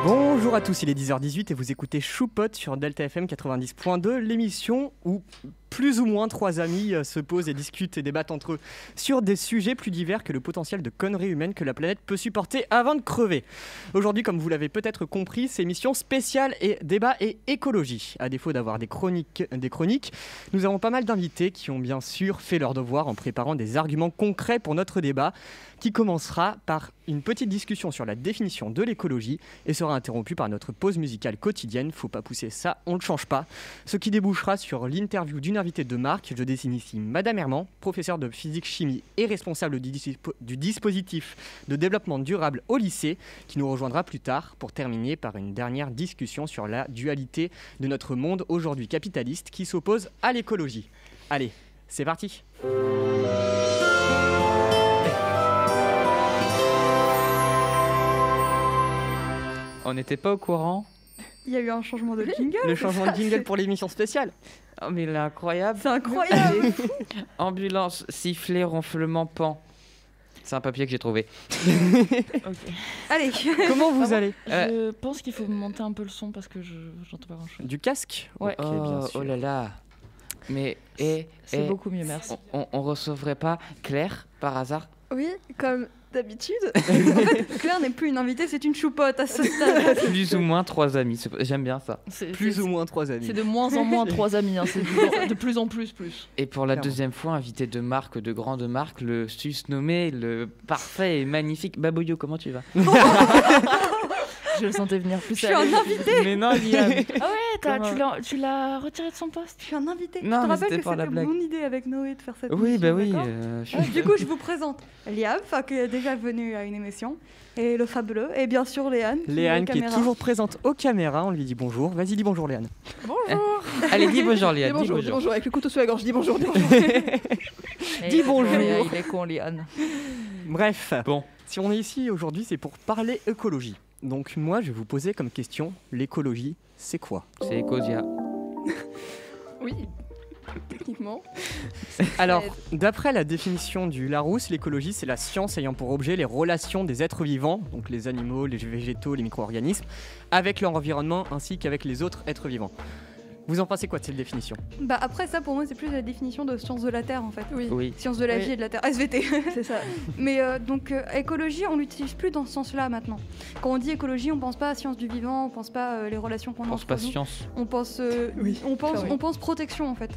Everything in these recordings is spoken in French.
Bonjour à tous, il est 10h18 et vous écoutez Choupot sur Delta FM 90.2, l'émission où plus ou moins trois amis se posent et discutent et débattent entre eux sur des sujets plus divers que le potentiel de conneries humaines que la planète peut supporter avant de crever. Aujourd'hui, comme vous l'avez peut-être compris, c'est émission spéciale et débat et écologie. À défaut d'avoir des chroniques, nous avons pas mal d'invités qui ont bien sûr fait leur devoir en préparant des arguments concrets pour notre débat, qui commencera par une petite discussion sur la définition de l'écologie et sera interrompue par notre pause musicale quotidienne. Faut pas pousser ça, on ne change pas. Ce qui débouchera sur l'interview d'une invitée de marque. Je désigne ici Madame Herman, professeure de physique-chimie et responsable du dispositif de développement durable au lycée, qui nous rejoindra plus tard pour terminer par une dernière discussion sur la dualité de notre monde aujourd'hui capitaliste qui s'oppose à l'écologie. Allez, c'est parti. On n'était pas au courant. Il y a eu un changement de jingle. Le changement de jingle pour l'émission spéciale. Oh, mais il est incroyable. C'est incroyable. Ambulance, sifflet, ronflement, pan. C'est un papier que j'ai trouvé. Okay. Allez. Comment vous allez Je pense qu'il faut monter un peu le son parce que j'entends pas grand-chose. Du casque? Ouais. Ok, bien sûr. Oh là là. Mais c'est beaucoup mieux, merci. On recevrait pas Claire par hasard? Oui, comme d'habitude. En fait, Claire n'est plus une invitée, c'est une choupote à ce stade. Plus ou moins trois amis. J'aime bien ça. Plus ou moins trois amis. C'est de moins en moins trois amis. Hein. C'est de plus en plus. Et pour la Clairement. deuxième fois, invité de marque, de grande marque, le susnommé, le parfait et magnifique Baboyo. Comment tu vas? Je le sentais venir plus. Je suis un invité. Mais non, Liam. Ah ouais, tu l'as retiré de son poste. Je suis un invité. Non, je te mais rappelle c'était que pour la c'était blague. mon idée avec Noé de faire cette Oui, émission, bah oui. d'accord Du coup, je vous présente Liam, qui est déjà venu à une émission, et le fabuleux, et bien sûr Léane. Léane qui est toujours présente aux caméras, on lui dit bonjour. Vas-y, dis bonjour Léane. Bonjour. Allez, dis bonjour, Liam. Dis bonjour, bonjour, avec le couteau sous la gorge, dis bonjour. Dis bonjour. Dis bonjour. Il est con, Liane. Bref, Bon. Si on est ici aujourd'hui, c'est pour parler écologie. Donc moi, je vais vous poser comme question, l'écologie, c'est quoi? C'est Ecosia. Oui, techniquement. Alors, d'après la définition du Larousse, l'écologie, c'est la science ayant pour objet les relations des êtres vivants, donc les animaux, les végétaux, les micro-organismes, avec leur environnement ainsi qu'avec les autres êtres vivants. Vous en pensez quoi de cette définition? Bah après ça, pour moi, c'est plus la définition de science de la Terre, en fait. Oui. Science de la Oui. vie et de la Terre. SVT. C'est ça. Mais donc, écologie, on l'utilise plus dans ce sens-là maintenant. Quand on dit écologie, on pense pas à science du vivant, on pense pas les relations qu'on a On pense entre pas nous. science. On pense, Oui, clairement. on pense protection, en fait.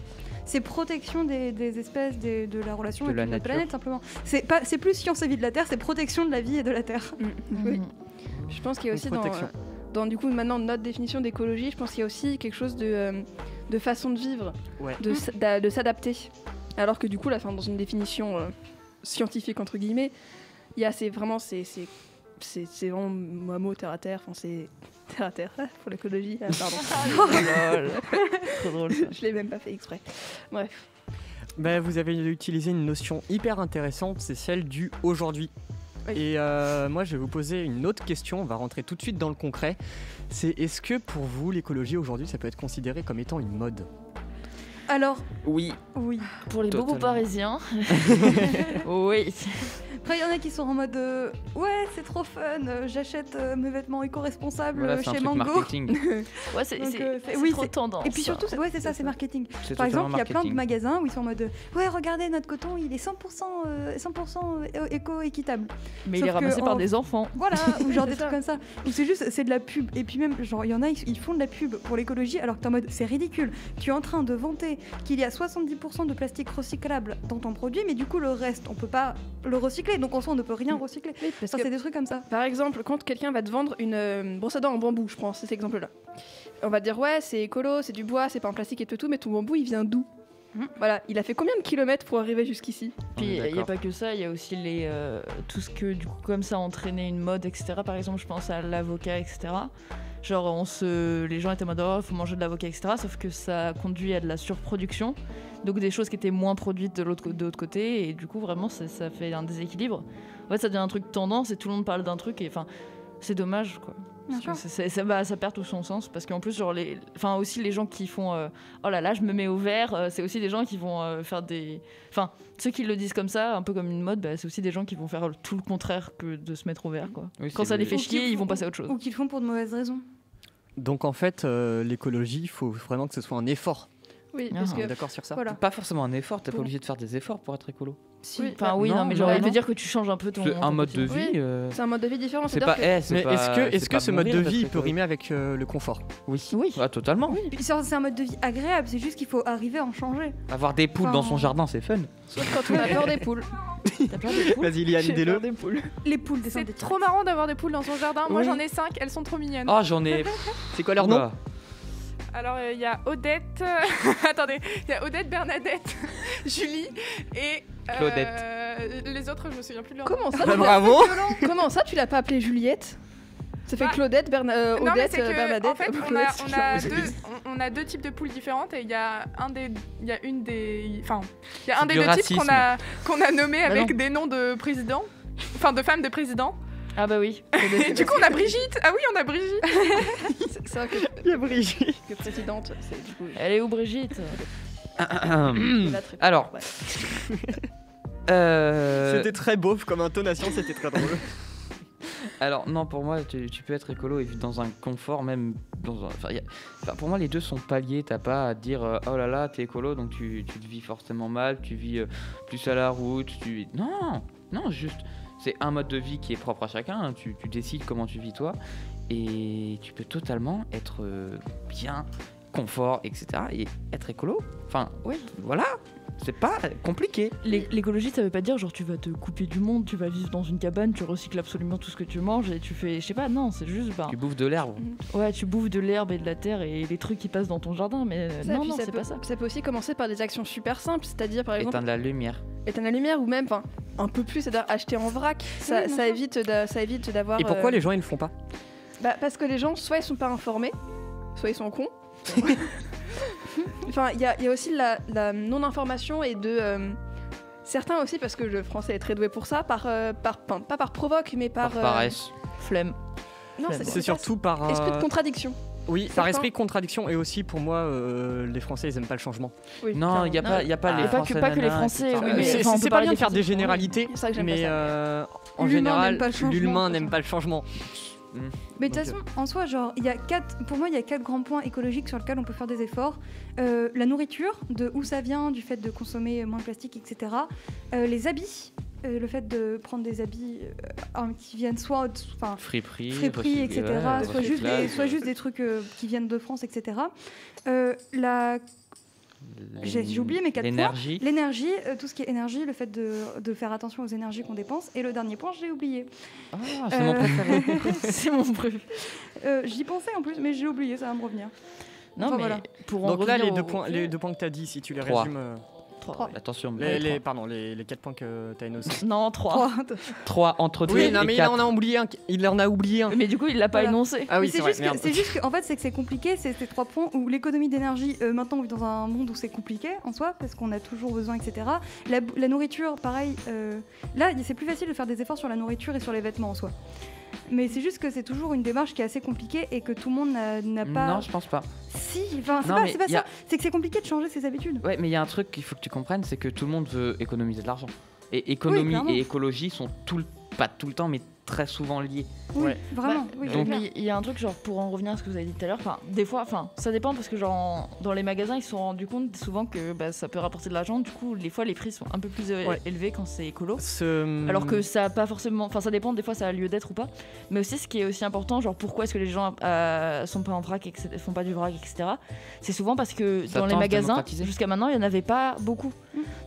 C'est protection des espèces, de la relation De avec la la nature. planète, simplement. C'est plus science et vie de la Terre, c'est protection de la vie et de la Terre. Oui. Je pense qu'il y a Une aussi protection. dans du coup maintenant notre définition d'écologie, je pense qu'il y a aussi quelque chose de façon de vivre, Ouais. de s'adapter. Alors que du coup, là, dans une définition scientifique entre guillemets, il y a c'est vraiment un mot terre à terre. Enfin, c'est terre à terre pour l'écologie. Pardon. Lol. Trop drôle. Ça. Je l'ai même pas fait exprès. Bref. Ben, vous avez utilisé une notion hyper intéressante, c'est celle du aujourd'hui. Oui. Et moi, je vais vous poser une autre question, on va rentrer tout de suite dans le concret. C'est est-ce que pour vous, l'écologie aujourd'hui, ça peut être considéré comme étant une mode? Alors, Oui. oui. Pour les bobos Totalement. parisiens. Oui. Après, il y en a qui sont en mode ouais, c'est trop fun, j'achète mes vêtements éco-responsables Voilà, c'est un chez truc Mango. marketing. Ouais, c'est Donc, oui, trop tendance. Et puis surtout, ouais, c'est ça, c'est marketing. C'est Par totalement exemple, il y a plein de marketing. magasins où ils sont en mode ouais, regardez, notre coton, il est 100% éco-équitable. Mais il sauf est ramassé que par en- des enfants. Voilà, ou genre des C'est trucs ça. comme ça. Ou c'est juste, c'est de la pub. Et puis même, genre, il y en a, ils font de la pub pour l'écologie alors que t'es en mode, c'est ridicule. Tu es en train de vanter qu'il y a 70% de plastique recyclable dans ton produit, mais du coup, le reste, on peut pas le recycler. Donc en soi, on ne peut rien recycler. Oui, parce Enfin, que c'est des trucs comme ça. par exemple, quand quelqu'un va te vendre une brosse à dents en bambou, je prends cet exemple-là. On va te dire ouais, c'est écolo, c'est du bois, c'est pas en plastique et tout, mais ton bambou il vient d'où? Voilà, il a fait combien de kilomètres pour arriver jusqu'ici? Puis On est il n'y a d'accord. pas que ça, il y a aussi tout ce que du coup comme ça a entraîné une mode, etc. Par exemple, je pense à l'avocat, etc. Genre les gens étaient en mode oh, faut manger de l'avocat, etc. Sauf que ça conduit à de la surproduction, donc des choses qui étaient moins produites de l'autre côté, et du coup vraiment ça fait un déséquilibre. En fait, ça devient un truc tendance et tout le monde parle d'un truc et enfin c'est dommage quoi. Bien sûr. Ça perd tout son sens parce qu'en plus, genre, aussi les gens qui font oh là là, je me mets au vert, c'est aussi des gens qui vont faire des. Enfin, ceux qui le disent comme ça, un peu comme une mode, c'est aussi des gens qui vont faire tout le contraire que de se mettre au vert, quoi. Oui, Quand ça les fait Ou chier, qu'ils ils vont font- passer à autre chose. Ou qu'ils le font pour de mauvaises raisons. Donc en fait, l'écologie, il faut vraiment que ce soit un effort. Oui, Ah. parce On que est d'accord sur ça? Voilà. Pas forcément un effort, t'es pas Pour- obligé de faire des efforts pour être écolo. Si. Oui. Enfin, oui, Non, non, mais non, genre, il veut non. dire que tu changes un peu ton. C'est un ton mode de quotidien. vie. c'est un mode de vie différent. C'est C'est-à-dire pas. que- C'est Mais pas- est-ce c'est que pas ce mode de mourir vie d'être peut écolo. rimer avec le confort? Oui. Oui. Ah, totalement. Puis c'est un mode de vie agréable, c'est juste qu'il faut arriver à en changer. Avoir des poules dans son Enfin, jardin, c'est fun. Sauf quand on a peur des poules. T'as peur des poules? Vas-y, Liane, J'ai dis-le. peur des poules. Les poules des C'est Indes. trop marrant d'avoir des poules dans son jardin. Moi Oui. j'en ai 5, elles sont trop mignonnes. Oh, j'en ai. C'est quoi leur nom? Oula. Alors il y a Odette, attendez, il y a Odette, Bernadette, Julie et les autres je me souviens plus de leur nom. Comment ça Bah, tu bravo! Comment ça, tu l'as pas appelée Juliette? Ça fait Bah, Claudette, Non, mais Odette, c'est que, Bernadette. en fait, Claudette, on a deux types de poules différentes et il y a un des des C'est du deux types racisme. qu'on a nommé Bah avec non. des noms de présidents, enfin de femmes de présidents. Ah bah oui. Et du coup on a Brigitte. Ah oui, on a Brigitte. C'est vrai que, Il y a Brigitte. que présidente, c'est du coup. Elle est où, Brigitte? c'est la très- Alors. Ouais. Euh, C'était très beauf comme intonation, c'était très drôle. Alors non, pour moi, tu peux être écolo et vivre dans un confort, même dans un... pour moi, les deux sont paliers. T'as pas à te dire oh là là, t'es écolo, donc tu te vis forcément mal, tu vis plus à la route, non, juste c'est un mode de vie qui est propre à chacun. Hein. Tu décides comment tu vis toi, et tu peux totalement être bien, confort, etc. et être écolo. Enfin, Oui. voilà, c'est pas compliqué. L'écologie, ça veut pas dire genre tu vas te couper du monde, tu vas vivre dans une cabane, tu recycles absolument tout ce que tu manges et tu fais, je sais pas, non, c'est juste Tu bouffes de l'herbe. ouais, tu bouffes de l'herbe et de la terre et les trucs qui passent dans ton jardin, mais Ça, non, puis non, ça c'est peut- pas ça. Ça peut aussi commencer par des actions super simples, c'est-à-dire par exemple Éteindre la lumière. éteindre la lumière ou même un peu plus, c'est-à-dire acheter en vrac. Ça, bien ça sûr. évite d'avoir. Et pourquoi les gens ils le font pas? Parce que les gens, soit ils sont pas informés, soit ils sont cons. Enfin, il y a aussi la non-information et de. Certains aussi, parce que le français est très doué pour ça, pas par provoque, mais par. Par paresse. Flemme. Non, C'est surtout par. Esprit de contradiction. Oui, par certains- esprit de contradiction et aussi pour moi, les Français ils aiment pas le changement. Oui, Non, il y a clairement. pas, y a pas Ah. les Pas Français. pas que les nanas, Français, etc. oui, mais c'est enfin, on peut c'est pas parler bien de des faire des Français. généralités, C'est ça que j'aime pas mais ça. en L'humain général, n'aime pas le changement, l'humain de n'aime toute pas le changement. Mais de toute Donc, façon, en soi, genre, pour moi, il y a 4 grands points écologiques sur lesquels on peut faire des efforts. La nourriture, de où ça vient, du fait de consommer moins de plastique, etc. Les habits, le fait de prendre des habits qui viennent soit, enfin, Friperie, friperie, etc. ouais, soit juste des trucs qui viennent de France, etc. J'ai oublié mes 4 points. L'énergie. L'énergie, tout ce qui est énergie, le fait de faire attention aux énergies qu'on dépense. Et le dernier point, j'ai oublié. Ah, c'est mon préféré. C'est mon préféré. J'y pensais en plus, mais j'ai oublié, ça va me revenir. Non, Enfin, mais voilà. pour en Donc là, revenir les deux points que tu as dit, si tu les 3. résumes. 3. Attention, Les 4 points que tu as énoncés. Non, 3. 3 entre 2 Oui, et non, mais 4. il en a oublié un. Mais du coup, il l'a pas Voilà. énoncé. Ah oui, Mais c'est vrai, juste merde. c'est juste que, en fait, c'est que c'est compliqué, c'est ces 3 points où l'économie d'énergie, maintenant on vit dans un monde où c'est compliqué en soi, parce qu'on a toujours besoin, etc. La nourriture, pareil, là c'est plus facile de faire des efforts sur la nourriture et sur les vêtements en soi. Mais c'est juste que c'est toujours une démarche qui est assez compliquée et que tout le monde n'a pas... Non, je pense pas. Si, enfin, Non, mais c'est pas y a- ça, c'est que c'est compliqué de changer ses habitudes. Ouais, mais il y a un truc qu'il faut que tu comprennes, c'est que tout le monde veut économiser de l'argent. Et économie clairement. et écologie sont pas tout le temps, mais très souvent liés. Oui, Ouais. vraiment. Bah, oui, donc- clair. Mais il y a un truc, genre, pour en revenir à ce que vous avez dit tout à l'heure, enfin, des fois, enfin, ça dépend parce que, genre, dans les magasins, ils se sont rendus compte souvent que ça peut rapporter de l'argent. Du coup, des fois, les prix sont un peu plus Ouais. élevés quand c'est écolo. Ce- Alors que ça a pas forcément, enfin ça dépend, des fois ça a lieu d'être ou pas. Mais aussi ce qui est aussi important, genre pourquoi est-ce que les gens sont pas en vrac, font pas du vrac, etc. C'est souvent parce que Ça dans les tend à se magasins, démocratiser. jusqu'à maintenant, il y en avait pas beaucoup.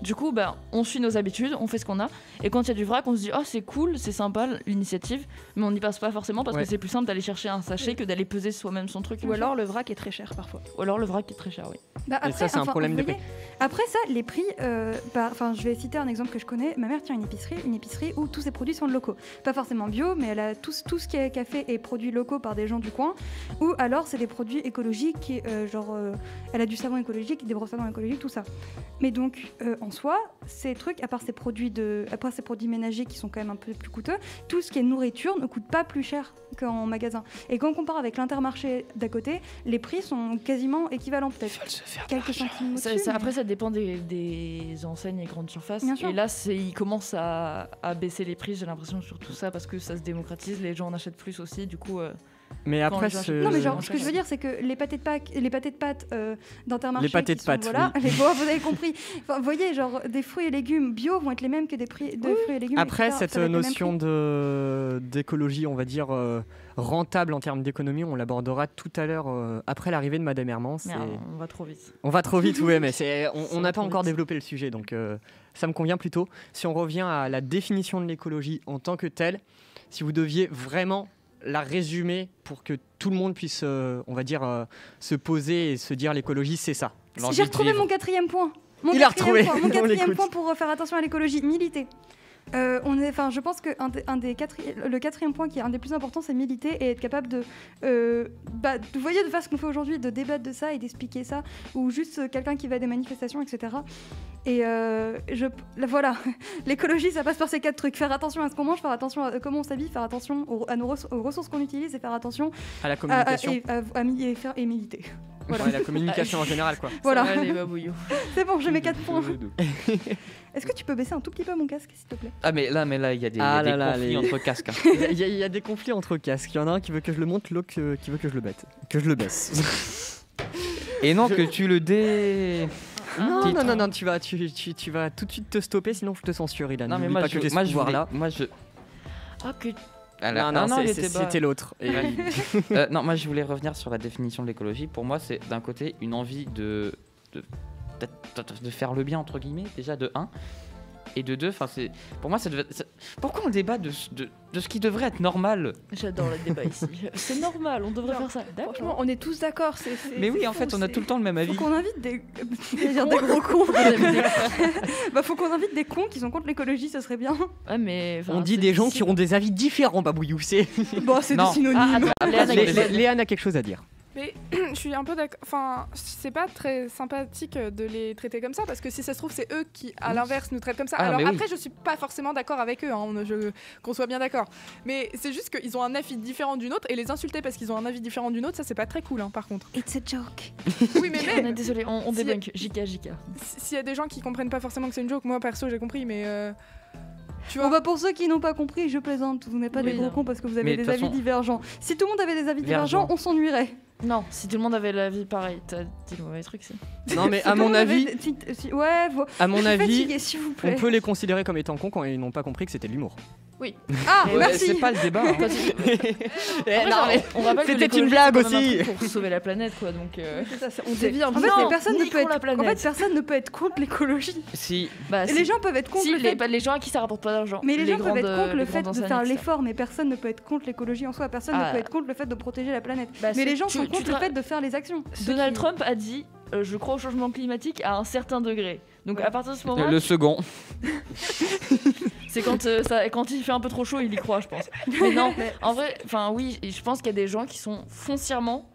Du coup, on suit nos habitudes, on fait ce qu'on a. Et quand il y a du vrac, on se dit oh c'est cool, c'est sympa l'initiative, mais on n'y passe pas forcément parce Ouais. que c'est plus simple d'aller chercher un sachet que d'aller peser soi-même son truc. Ou alors le vrac est très cher parfois. Ou alors le vrac est très cher, oui. Bah, Et ça, c'est un problème vous de voyez, après ça, les prix, je vais citer un exemple que je connais. Ma mère tient une épicerie où tous ses produits sont locaux. Pas forcément bio, mais elle a tout ce qui est café et produits locaux par des gens du coin. Ou alors c'est des produits écologiques, elle a du savon écologique, des brosses à dents écologiques, tout ça. Mais donc, en en soi, ces trucs, à part ces produits ménagers qui sont quand même un peu plus coûteux, tout ce qui est nourriture ne coûte pas plus cher qu'en magasin. Et quand on compare avec l'Intermarché d'à côté, les prix sont quasiment équivalents, peut-être quelques centimes au-dessus. Après, ça dépend des enseignes et grandes surfaces. Bien sûr. Et là, ils commencent à baisser les prix, j'ai l'impression, sur tout ça, parce que ça se démocratise, les gens en achètent plus aussi, du coup... Mais après, Non, mais genre, ce que je veux dire, c'est que les pâtés de pâtes d'Intermarché. Les pâtés de pâtes, voilà, vous avez compris. Enfin, vous voyez, genre, des fruits et légumes bio vont être les mêmes que des prix de fruits et légumes. Après, etc. cette notion d'écologie, on va dire, rentable en termes d'économie, on l'abordera tout à l'heure après l'arrivée de Madame Hermans. On va trop vite. On va trop vite, oui, mais on n'a pas trop encore vite. développé le sujet, donc ça me convient plutôt. Si on revient à la définition de l'écologie en tant que telle, si vous deviez vraiment la résumer pour que tout le monde puisse, on va dire, se poser et se dire l'écologie, c'est ça. J'ai retrouvé mon 4e point. Mon Il a retrouvé. Mon On 4e l'écoute. point pour faire attention à l'écologie, militer. Je pense que le 4e point qui est un des plus importants, c'est militer et être capable de, vous voyez, de faire ce qu'on fait aujourd'hui, de débattre de ça et d'expliquer ça, ou juste quelqu'un qui va à des manifestations, etc. Et voilà, l'écologie, ça passe par ces 4 trucs. Faire attention à ce qu'on mange, faire attention à comment on s'habille, faire attention aux ressources qu'on utilise et faire attention À la communication. et militer. Voilà. Ouais, la communication en général, quoi. Voilà. Ça va, les babouillots. C'est bon, j'ai mes 4 points. Est-ce que tu peux baisser un tout petit peu mon casque, s'il te plaît? Ah mais là il y a des conflits entre casques. Hein. Il y a des conflits entre casques. Il y en a un qui veut que je le monte, l'autre qui veut que je le baisse. Et non que tu le dé... Non, tu vas tout de suite te stopper, sinon je te censure, Ilan. Non mais N'oublie moi pas je, que j'ai ce moi, je voulais, pouvoir-là. moi je... Ah, que... C'était l'autre. Et non, moi je voulais revenir sur la définition de l'écologie. Pour moi, c'est d'un côté une envie de faire le bien, entre guillemets, déjà de 1. Et de 2, pour moi, pourquoi on débat de ce qui devrait être normal? J'adore le débat ici. C'est normal, on devrait faire ça. Franchement, on est tous d'accord. Mais oui, en fait, on a tout le temps le même avis. Faut qu'on invite des gros cons. Faut qu'on invite des cons qui sont contre l'écologie, ça serait bien. Ouais, mais, on dit des gens qui ont des avis différents, Babouillou. C'est des synonymes. Léane a quelque chose à dire. Mais je suis un peu d'accord. Enfin, c'est pas très sympathique de les traiter comme ça parce que si ça se trouve, c'est eux qui, à l'inverse, nous traitent comme ça. Ah, alors après, oui. je suis pas forcément d'accord avec eux, qu'on soit bien d'accord. Mais c'est juste qu'ils ont un avis différent d'une autre et les insulter parce qu'ils ont un avis différent d'une autre, ça c'est pas très cool, par contre. It's a joke. Oui, mais on est désolé, on débunk. JK. S'il y a des gens qui comprennent pas forcément que c'est une joke, moi perso, j'ai compris, mais. Tu vois. Pour ceux qui n'ont pas compris, je plaisante. Vous n'êtes pas des gros cons parce que vous avez des avis divergents. Si tout le monde avait des avis divergents, on s'ennuierait. Non, si tout le monde avait l'avis pareil, t'as dit le mauvais truc, c'est. Non, mais à mon avis, à mon avis, on peut les considérer comme étant cons quand ils n'ont pas compris que c'était de l'humour. Oui. Ah, merci. C'est pas le débat. Hein. On rappelle que c'était une blague aussi. Pour sauver la planète, quoi. Donc. On dévie un peu. En fait, personne ne peut être contre l'écologie. Si. Les gens peuvent être contre le fait. Les gens à qui ça rapporte pas d'argent. Mais les gens peuvent être contre le fait de faire l'effort, mais personne ne peut être contre l'écologie en soi. Personne ne peut être contre le fait de protéger la planète. Mais les gens sont contre le fait de faire les actions. Donald Trump a dit je crois au changement climatique à un certain degré. Donc à partir de ce moment, le second, c'est quand il fait un peu trop chaud, il y croit, je pense. Mais non, en vrai, oui, je pense qu'il y a des gens qui sont foncièrement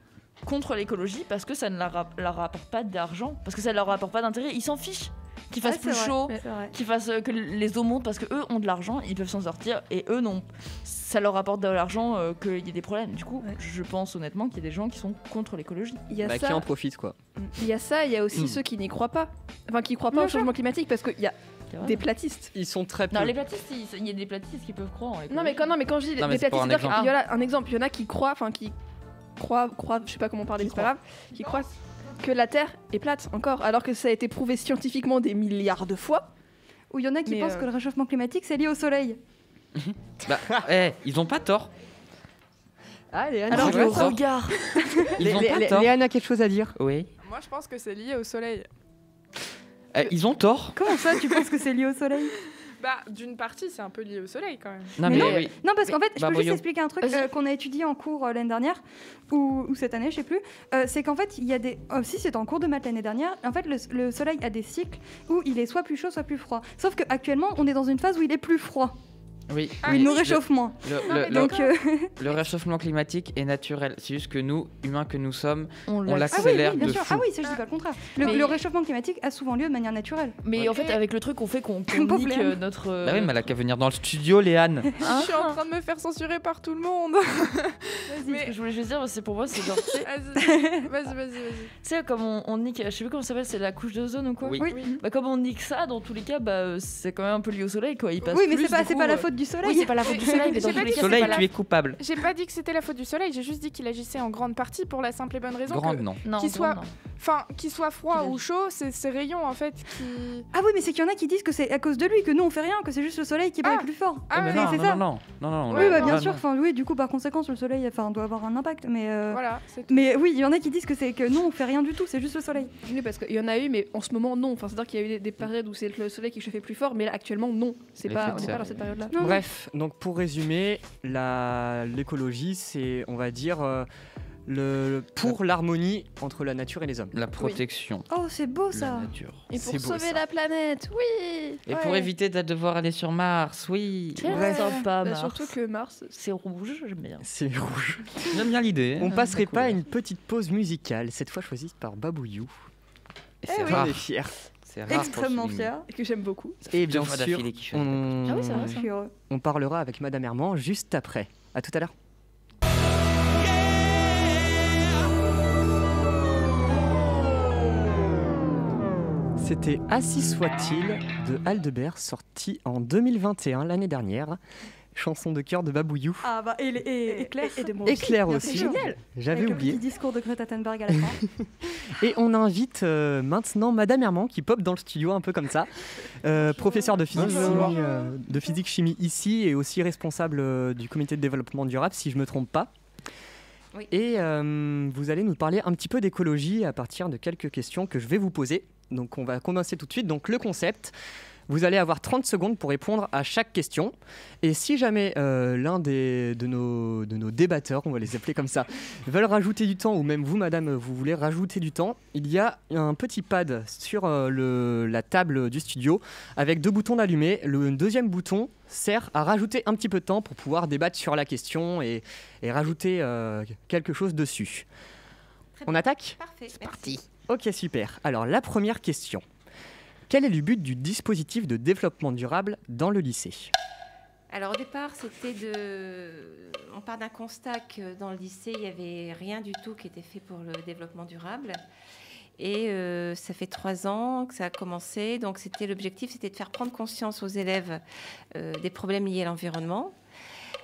contre l'écologie parce que ça ne leur rapporte pas d'argent, parce que ça ne leur rapporte pas d'intérêt. Ils s'en fichent qu'il fasse plus chaud, qu'il fasse que les eaux montent parce que eux ont de l'argent, ils peuvent s'en sortir et eux non. Ça leur apporte de l'argent qu'il y ait des problèmes. Du coup, je pense honnêtement qu'il y a des gens qui sont contre l'écologie. Qui en profitent, quoi. Il y a ça, il y a aussi ceux qui n'y croient pas. Enfin, qui croient pas au changement climatique parce qu'il y a des platistes. Ils sont très peu. Non, les platistes, il y a des platistes qui peuvent croire en l'écologie. Mais quand je dis des platistes, il y a un exemple. Il y en a qui croient, je sais pas comment parler, c'est pas grave, qui croient que la Terre est plate encore, alors que ça a été prouvé scientifiquement des milliards de fois. Ou il y en a qui pensent que le réchauffement climatique c'est lié au soleil. Ils ont pas tort. Alors le regard. Ils ont pas tort. Léane a quelque chose à dire. Oui. Moi, je pense que c'est lié au soleil. Ils ont tort. Comment ça, tu penses que c'est lié au soleil? D'une partie, c'est un peu lié au soleil quand même. Non, parce qu'en fait, je peux juste expliquer un truc qu'on a étudié en cours l'année dernière, ou cette année, je sais plus. C'est qu'en fait, il y a des. Si c'était en cours de maths l'année dernière, en fait, le soleil a des cycles où il est soit plus chaud, soit plus froid. Sauf qu'actuellement, on est dans une phase où il est plus froid. Oui, Ah, Oui, oui. nous réchauffe moins. Non, mais Donc, Le réchauffement climatique est naturel. C'est juste que nous, humains que nous sommes, on Ah oui, l'accélère oui, bien de sûr. fou. Ah oui, ça je dis pas le contraire. Mais- Le réchauffement climatique a souvent lieu de manière naturelle. Mais en fait, avec le truc, on fait qu'on Pauvre nique Léane. notre. Bah oui, mais elle a qu'à venir dans le studio, Léane. Je suis en train de me faire censurer par tout le monde. Vas-y, Mais- ce que je voulais juste dire, c'est pour moi, c'est genre. Tu sais- Vas-y. tu sais, comme on nique, je sais plus comment ça s'appelle, c'est la couche d'ozone ou quoi. Oui. Bah, comme on nique ça, dans tous les cas, bah, c'est quand même un peu lié au soleil, quoi. Il passe Oui, mais plus, c'est pas, du c'est coup, pas la faute du soleil. Oui, c'est pas la faute du soleil, mais dans J'ai tous pas les dit cas, que Soleil, c'est pas tu es coupable. J'ai pas dit que c'était la faute du soleil, j'ai juste dit qu'il agissait en grande partie pour la simple et bonne raison Grande, que, non. non, qu'il soit- non. enfin, qu'il soit froid Qu'il ou agit. chaud, c'est ces rayons en fait qui. Ah oui, mais c'est qu'il y en a qui disent que c'est à cause de lui, que nous on fait rien, que c'est juste le soleil qui brille Ah. plus fort. Ah mais ouais, non, c'est non, ça. non, non, Oui, bah, bien non, sûr. non. Enfin, oui, du coup, par conséquent, le soleil, enfin, doit avoir un impact. Voilà, c'est tout. Mais oui, il y en a qui disent que c'est que nous on fait rien du tout, c'est juste le soleil. Oui, parce qu'il y en a eu, mais en ce moment, non. Enfin, c'est-à-dire qu'il y a eu des périodes où c'est le soleil qui chauffait plus fort, mais là, actuellement, non. C'est L'effet pas, de on n'est serre. pas dans cette période-là. Non, Bref, donc pour résumer, l'écologie, c'est, on va dire, pour l'harmonie entre la nature et les hommes. La protection Oh, c'est beau de la ça. nature. Et C'est pour beau, sauver ça. la planète, oui. Et pour éviter de devoir aller sur Mars, oui. C'est Bref. sympa, Bah, Mars. surtout que Mars. C'est rouge, j'aime bien. C'est rouge. J'aime bien l'idée. On hein, passerait la pas à couleur. une petite pause musicale, cette fois choisie par Babouillou. Et c'est oui. rare. On est fiers. C'est rare pour Extrêmement souligner. fier. Et que j'aime beaucoup. Et Deux bien fois sûr, d'affilée qui choisit. on... Ah oui, c'est vrai, Je suis heureux. on parlera avec Madame Herman juste après. À tout à l'heure. C'était Assis soit-il de Aldebert, sorti en 2021, l'année dernière. Chanson de cœur de Babouillou. Ah bah, et Claire. Et de moi Et aussi. Claire Bien aussi. sûr. J'avais Avec oublié. le petit discours de Greta Thunberg à la fin. Et on invite maintenant Madame Herman qui pop dans le studio un peu comme ça. Professeure de physique chimie ici et aussi responsable du comité de développement durable si je me trompe pas. Oui. Et vous allez nous parler un petit peu d'écologie à partir de quelques questions que je vais vous poser. Donc on va commencer tout de suite. Donc le concept, vous allez avoir 30 secondes pour répondre à chaque question. Et si jamais l'un de nos débatteurs, on va les appeler comme ça, veulent rajouter du temps, ou même vous, madame, vous voulez rajouter du temps, il y a un petit pad sur la table du studio avec 2 boutons d'allumer. Le deuxième bouton sert à rajouter un petit peu de temps pour pouvoir débattre sur la question et rajouter quelque chose dessus. On attaque ? Parfait. C'est parti. Ok, super. Alors, la première question. Quel est le but du dispositif de développement durable dans le lycée ? Alors au départ, on part d'un constat que dans le lycée, il n'y avait rien du tout qui était fait pour le développement durable. Et ça fait 3 ans que ça a commencé. Donc l'objectif, c'était de faire prendre conscience aux élèves des problèmes liés à l'environnement.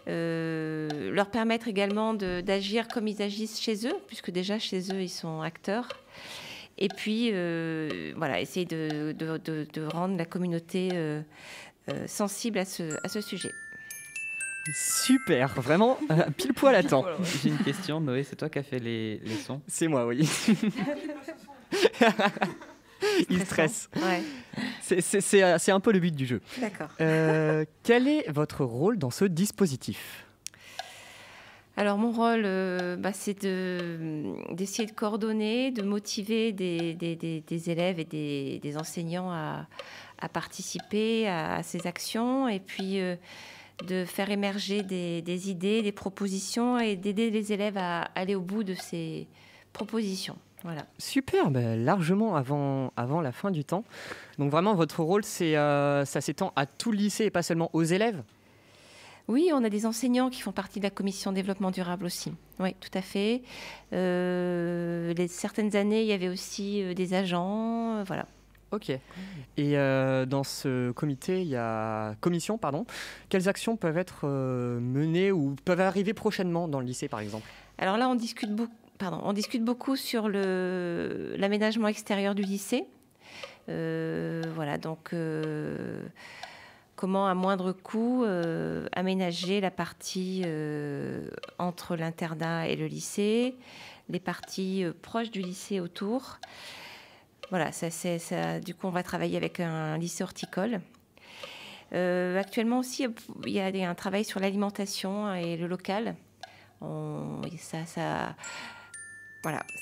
Leur permettre également d'agir comme ils agissent chez eux, puisque déjà chez eux, ils sont acteurs. Et puis, voilà, essayer de rendre la communauté sensible à ce sujet. Super, vraiment pile poil à temps. J'ai une question, Noé, c'est toi qui as fait les sons. C'est moi, oui. Il stresse. Ouais, C'est un peu le but du jeu. d'accord. Quel est votre rôle dans ce dispositif ? Alors, mon rôle, c'est d'essayer de coordonner, de motiver des élèves et des enseignants à participer à ces actions et puis de faire émerger des idées, des propositions et d'aider les élèves à aller au bout de ces propositions. Voilà. Super, largement avant la fin du temps. Donc vraiment, votre rôle, ça s'étend à tout le lycée et pas seulement aux élèves ? Oui, on a des enseignants qui font partie de la commission développement durable aussi. Oui, tout à fait. Certaines années, il y avait aussi des agents, voilà. Ok. Et dans ce commission, quelles actions peuvent être menées ou peuvent arriver prochainement dans le lycée, par exemple ? Alors là, on discute beaucoup sur l'aménagement extérieur du lycée. Voilà, donc comment à moindre coût aménager la partie entre l'internat et le lycée, les parties proches du lycée autour. Voilà, ça, du coup, on va travailler avec un lycée horticole. Actuellement aussi, il y a un travail sur l'alimentation et le local.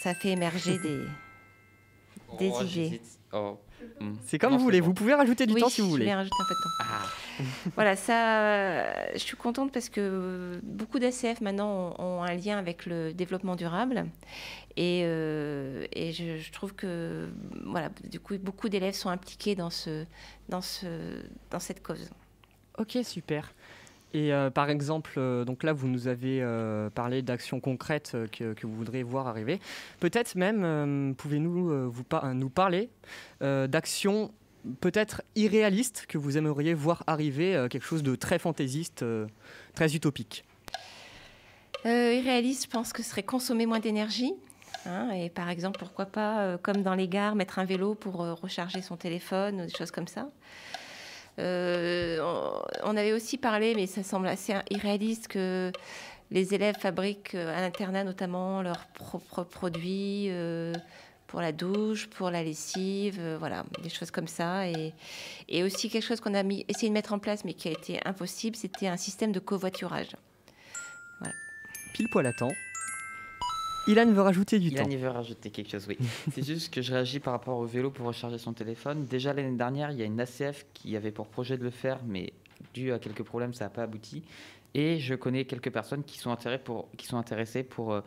Ça fait émerger des idées. Oh, C'est comme Non, vous c'est voulez, bon. vous pouvez rajouter du Oui, temps si vous je voulez. vais rajouter un peu de temps. Ah, Voilà, ça, je suis contente parce que beaucoup d'ACF maintenant ont un lien avec le développement durable. Et je trouve que, voilà, du coup, beaucoup d'élèves sont impliqués dans cette cause. Ok, super. Et par exemple, donc là, vous nous avez parlé d'actions concrètes que vous voudriez voir arriver. Peut-être même, pouvez-vous nous parler d'actions peut-être irréalistes que vous aimeriez voir arriver, quelque chose de très fantaisiste, très utopique. Irréaliste, je pense que ce serait consommer moins d'énergie. Et par exemple, pourquoi pas, comme dans les gares, mettre un vélo pour recharger son téléphone, ou des choses comme ça. On avait aussi parlé, mais ça semble assez irréaliste, que les élèves fabriquent à l'internat notamment leurs propres produits pour la douche, pour la lessive, voilà, des choses comme ça. Et aussi quelque chose qu'on a essayé de mettre en place, mais qui a été impossible, c'était un système de covoiturage. Pile poil à temps. Ilan veut rajouter du temps. Ilan veut rajouter quelque chose, oui. C'est juste que je réagis par rapport au vélo pour recharger son téléphone. Déjà l'année dernière, il y a une ACF qui avait pour projet de le faire, mais dû à quelques problèmes, ça n'a pas abouti. Et je connais quelques personnes qui sont intéressées pour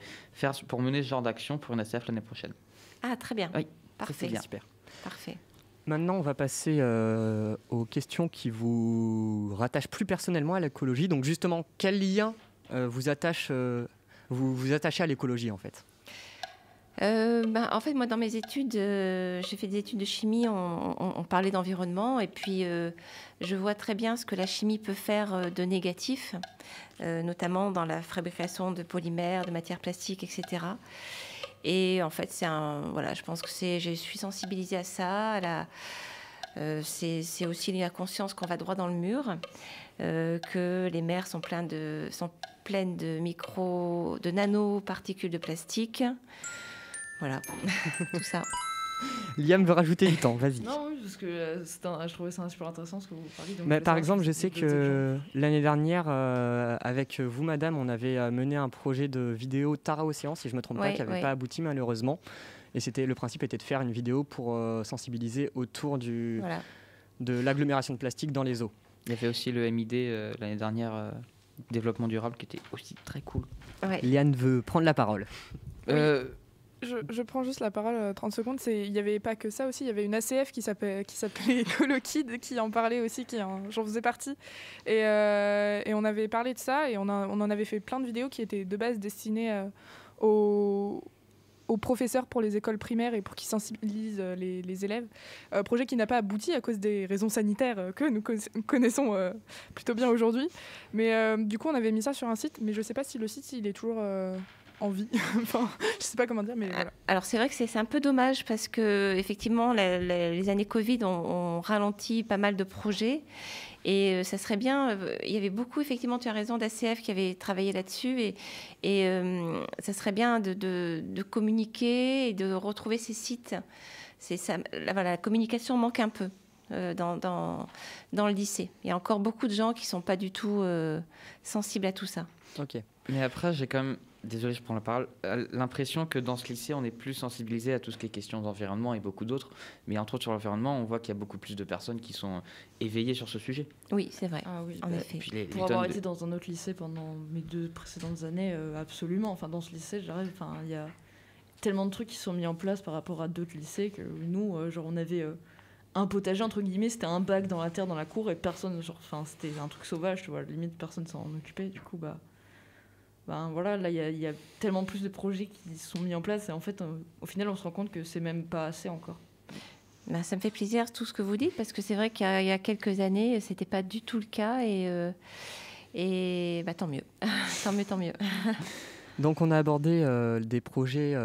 mener ce genre d'action pour une ACF l'année prochaine. Ah, très bien. Oui, parfait. c'est bien. Super. Parfait. Maintenant, on va passer aux questions qui vous rattachent plus personnellement à l'écologie. Donc justement, quel lien vous attachez à l'écologie en fait? En fait, moi, dans mes études, j'ai fait des études de chimie, on parlait d'environnement, et puis je vois très bien ce que la chimie peut faire de négatif, notamment dans la fabrication de polymères, de matières plastiques, etc. Et en fait, je pense que je suis sensibilisée à ça. C'est aussi la conscience qu'on va droit dans le mur, que les mers sont pleines de nanoparticules de plastique. Voilà, tout ça. Liam veut rajouter du temps, vas-y. Non, oui, parce que je trouvais ça super intéressant ce que vous parliez. Donc Par exemple, je sais que l'année dernière, avec vous, madame, on avait mené un projet de vidéo Tara Océan, si je ne me trompe pas, qui n'avait pas abouti malheureusement. Et le principe était de faire une vidéo pour sensibiliser autour de l'agglomération de plastique dans les eaux. Il y avait aussi le MID l'année dernière, développement durable, qui était aussi très cool. Ouais. Liane veut prendre la parole. Je prends juste la parole 30 secondes. Il n'y avait pas que ça aussi. Il y avait une ACF qui s'appelait EcoloKid qui en parlait aussi, j'en faisais partie. Et on avait parlé de ça et on en avait fait plein de vidéos qui étaient de base destinées aux professeurs pour les écoles primaires et pour qu'ils sensibilisent les élèves. Projet qui n'a pas abouti à cause des raisons sanitaires que nous connaissons plutôt bien aujourd'hui. Mais du coup, on avait mis ça sur un site, mais je ne sais pas si le site il est toujours en vie. Enfin, je sais pas comment dire, mais voilà. Alors c'est vrai que c'est un peu dommage parce que effectivement les années Covid ont ralenti pas mal de projets et ça serait bien. Il y avait beaucoup, effectivement, tu as raison, d'ACF qui avaient travaillé là-dessus et ça serait bien de communiquer et de retrouver ces sites. La communication manque un peu. Dans le lycée. Il y a encore beaucoup de gens qui ne sont pas du tout sensibles à tout ça. Ok. Mais après, j'ai quand même, désolé, je prends la parole, l'impression que dans ce lycée, on est plus sensibilisé à tout ce qui est question d'environnement et beaucoup d'autres. Mais entre autres sur l'environnement, on voit qu'il y a beaucoup plus de personnes qui sont éveillées sur ce sujet. Oui, c'est vrai. Ah oui, en effet. Puis pour avoir été dans un autre lycée pendant mes 2 précédentes années, absolument. Enfin, dans ce lycée, il y a tellement de trucs qui sont mis en place par rapport à d'autres lycées que nous, on avait un potager, entre guillemets, c'était un bac dans la terre, dans la cour, et personne, c'était un truc sauvage, tu vois, limite personne s'en occupait, du coup, voilà, là, il y a tellement plus de projets qui sont mis en place, et en fait, au final, on se rend compte que c'est même pas assez encore. Ça me fait plaisir tout ce que vous dites, parce que c'est vrai qu'il y a quelques années, c'était pas du tout le cas, et tant mieux. tant mieux. Donc on a abordé des projets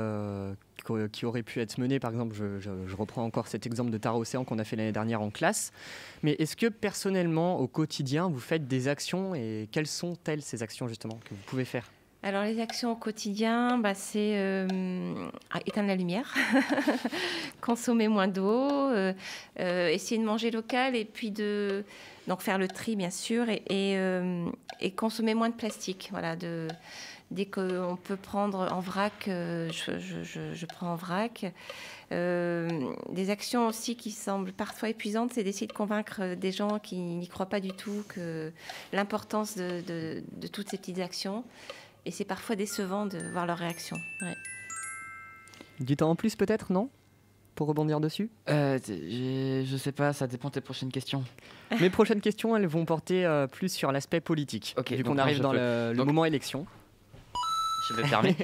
qui auraient pu être menés. Par exemple, je reprends encore cet exemple de Tara Océan qu'on a fait l'année dernière en classe. Mais est-ce que personnellement, au quotidien, vous faites des actions et quelles sont-elles ces actions justement que vous pouvez faire ? Alors les actions au quotidien, c'est éteindre la lumière, consommer moins d'eau, essayer de manger local et puis donc faire le tri bien sûr et consommer moins de plastique. Voilà, Dès qu'on peut prendre en vrac, je prends en vrac. Des actions aussi qui semblent parfois épuisantes, c'est d'essayer de convaincre des gens qui n'y croient pas du tout que l'importance de toutes ces petites actions. Et c'est parfois décevant de voir leur réaction. Ouais. Du temps en plus peut-être, non? Pour rebondir dessus? Je sais pas, ça dépend de tes prochaines questions. Mes prochaines questions, elles vont porter plus sur l'aspect politique, Ok, vu donc qu'on arrive je dans peux. le Donc- moment élection. Je me permets.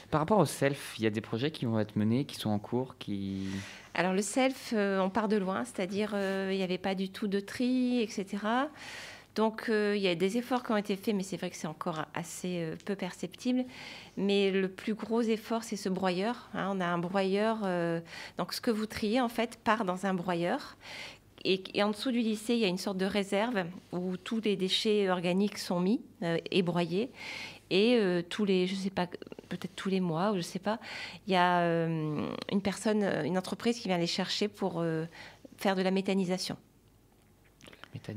Par rapport au self, il y a des projets qui vont être menés, qui sont en cours, qui... Alors le self, on part de loin, c'est-à-dire il n'y avait pas du tout de tri, etc. Donc il y a des efforts qui ont été faits, mais c'est vrai que c'est encore assez peu perceptible. Mais le plus gros effort, c'est ce broyeur. Hein. On a un broyeur, donc ce que vous triez en fait part dans un broyeur. Et en dessous du lycée, il y a une sorte de réserve où tous les déchets organiques sont mis et broyés. Et tous les, je sais pas, peut-être tous les mois, ou je sais pas, il y a une personne, une entreprise qui vient les chercher pour faire de la méthanisation.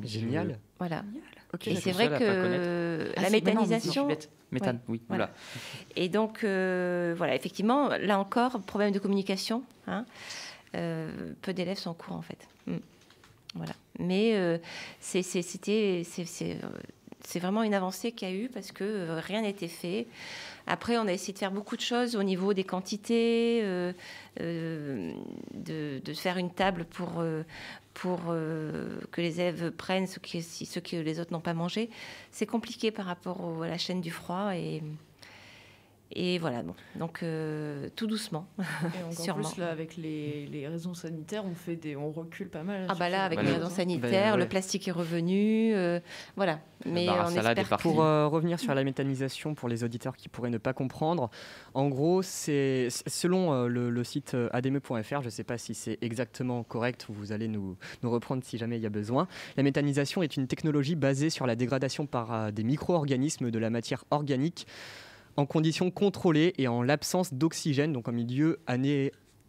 Génial. Voilà. Ok. Et Je c'est suis vrai seul à pas que connaître. la méthanisation. Méthane, oui, voilà. voilà. Et donc, voilà, effectivement, là encore, problème de communication. Hein. Peu d'élèves sont au courant, en fait. Voilà. Mais c'est vraiment une avancée qu'il y a eu parce que rien n'était fait. Après, on a essayé de faire beaucoup de choses au niveau des quantités, de faire une table pour que les élèves prennent ceux que les autres n'ont pas mangé. C'est compliqué par rapport à la chaîne du froid et voilà. Bon. Donc, tout doucement, Et encore sûrement. plus là, avec les raisons sanitaires, on recule pas mal. Ah bah là, avec Voilà. les raisons sanitaires, Ouais. le plastique est revenu, voilà. Mais bar à on salade est espère parti. que... Pour revenir sur la méthanisation, pour les auditeurs qui pourraient ne pas comprendre, en gros, c'est selon le site adme.fr, je ne sais pas si c'est exactement correct, vous allez nous reprendre si jamais il y a besoin. La méthanisation est une technologie basée sur la dégradation par des micro-organismes de la matière organique en conditions contrôlées et en l'absence d'oxygène, donc en milieu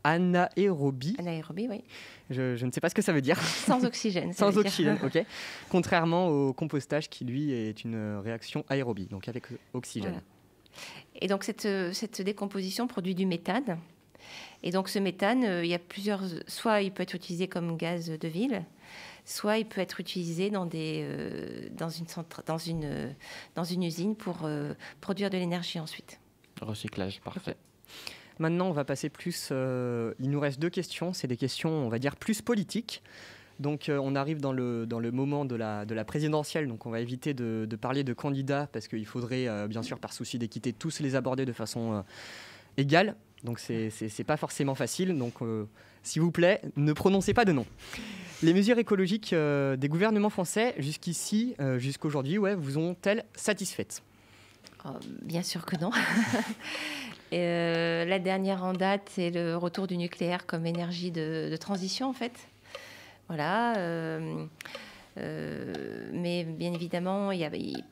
anaérobie. Anaérobie, oui. Je ne sais pas ce que ça veut dire. Sans oxygène. ça Sans veut dire. oxygène, ok. Contrairement au compostage qui, lui, est une réaction aérobie, donc avec oxygène. Voilà. Et donc, cette décomposition produit du méthane. Et donc, ce méthane, il y a plusieurs... Soit il peut être utilisé comme gaz de ville, soit il peut être utilisé dans une usine pour produire de l'énergie ensuite. Recyclage, parfait. Maintenant, on va passer plus... il nous reste 2 questions. C'est des questions, on va dire, plus politiques. Donc, on arrive dans le moment de la présidentielle. Donc, on va éviter de parler de candidats parce qu'il faudrait, bien sûr, par souci d'équité, tous les aborder de façon égale. Donc, c'est pas forcément facile. Donc, s'il vous plaît, ne prononcez pas de nom. Les mesures écologiques des gouvernements français, jusqu'ici, jusqu'aujourd'hui, vous ont-elles satisfaites? Bien sûr que non. La dernière en date, c'est le retour du nucléaire comme énergie de transition, en fait. Voilà. Mais bien évidemment,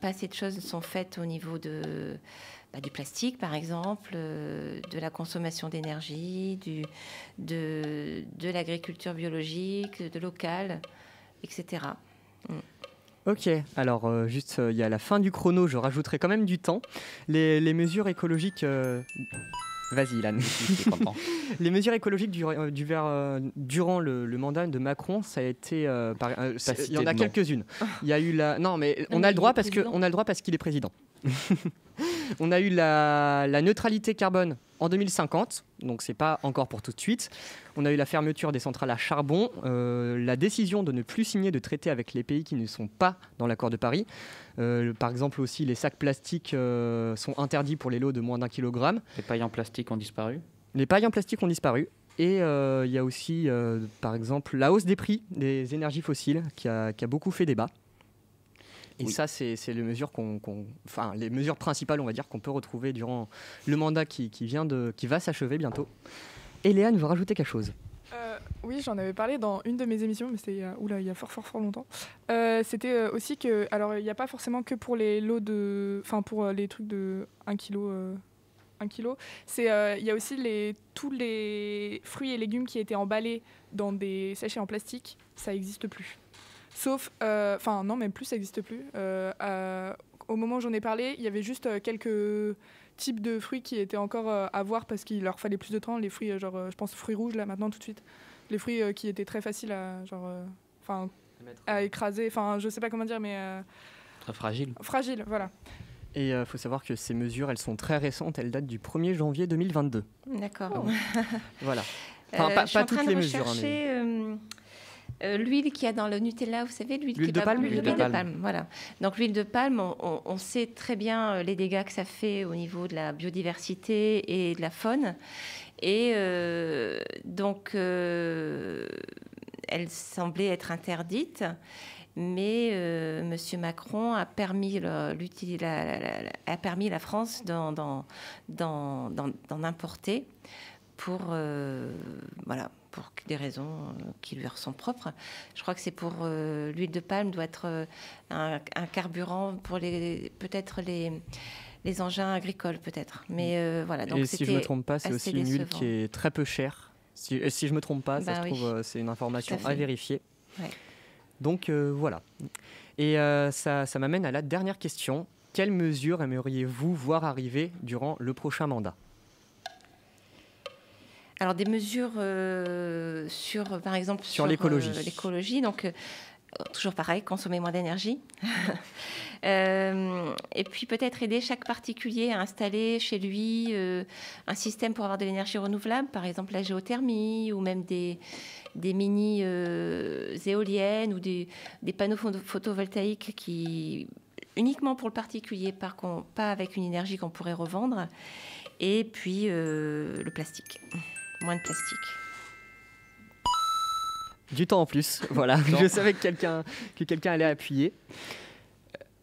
pas assez de choses sont faites au niveau du plastique, par exemple, de la consommation d'énergie, de l'agriculture biologique, de local, etc. Ok, alors juste il y a la fin du chrono, je rajouterai quand même du temps. Les mesures écologiques... Vas-y, Ilan. Je suis content. Les mesures écologiques durant le mandat de Macron, ça a été... il y en a quelques-unes. Il y a eu la... Non, mais on a le droit parce qu'il est président. On a eu la neutralité carbone en 2050, donc c'est pas encore pour tout de suite. On a eu la fermeture des centrales à charbon, la décision de ne plus signer de traités avec les pays qui ne sont pas dans l'accord de Paris. Par exemple aussi, les sacs plastiques sont interdits pour les lots de moins d'1 kilogramme. Les pailles en plastique ont disparu. Les pailles en plastique ont disparu. Et il y a aussi, par exemple, la hausse des prix des énergies fossiles qui a beaucoup fait débat. Et ça, c'est les mesures les mesures principales, on va dire, qu'on peut retrouver durant le mandat qui va s'achever bientôt. Et Léane veut rajouter quelque chose. Oui, j'en avais parlé dans une de mes émissions, mais c'était il y a fort longtemps. C'était aussi que, alors il n'y a pas forcément que pour les lots pour les trucs de 1 kilo. 1 kilo. Il y a aussi tous les fruits et légumes qui étaient emballés dans des sachets en plastique, ça n'existe plus. Sauf, non, même plus, ça n'existe plus. au moment où j'en ai parlé, il y avait juste quelques types de fruits qui étaient encore à voir parce qu'il leur fallait plus de temps. Les fruits, je pense fruits rouges là maintenant tout de suite. Les fruits qui étaient très faciles à écraser. Enfin, je sais pas comment dire, mais Très fragile. Fragile, voilà. Et il faut savoir que ces mesures, elles sont très récentes, elles datent du 1er janvier 2022. D'accord. Voilà. Enfin, Je suis en pas train toutes de les mesures. Hein, mais... rechercher l'huile qu'il y a dans le Nutella, vous savez, l'huile L'huile qui de va- palme L'huile L'huile de de palme. palme, voilà. Donc l'huile de palme, on sait très bien les dégâts que ça fait au niveau de la biodiversité et de la faune. Et elle semblait être interdite. Mais M. Macron a permis, a permis la France d'en importer pour des raisons qui lui sont propres. Je crois que c'est pour l'huile de palme doit être un carburant pour peut-être les engins agricoles peut-être. Mais voilà. Donc et si je ne me trompe pas, c'est assez aussi une huile décevant. qui est très peu chère. Si je ne me trompe pas, ça Bah se oui. trouve, c'est une information Tout à fait. à vérifier. Ouais. Donc voilà. Et ça m'amène à la dernière question. Quelles mesures aimeriez-vous voir arriver durant le prochain mandat ? Alors des mesures par exemple Sur l'écologie. l'écologie, donc toujours pareil, consommer moins d'énergie. Et puis peut-être aider chaque particulier à installer chez lui un système pour avoir de l'énergie renouvelable, par exemple la géothermie ou même des mini éoliennes ou des panneaux photovoltaïques qui uniquement pour le particulier, pas avec une énergie qu'on pourrait revendre. Et puis le plastique. Moins de plastique. Du temps en plus, voilà. Je savais que quelqu'un allait appuyer.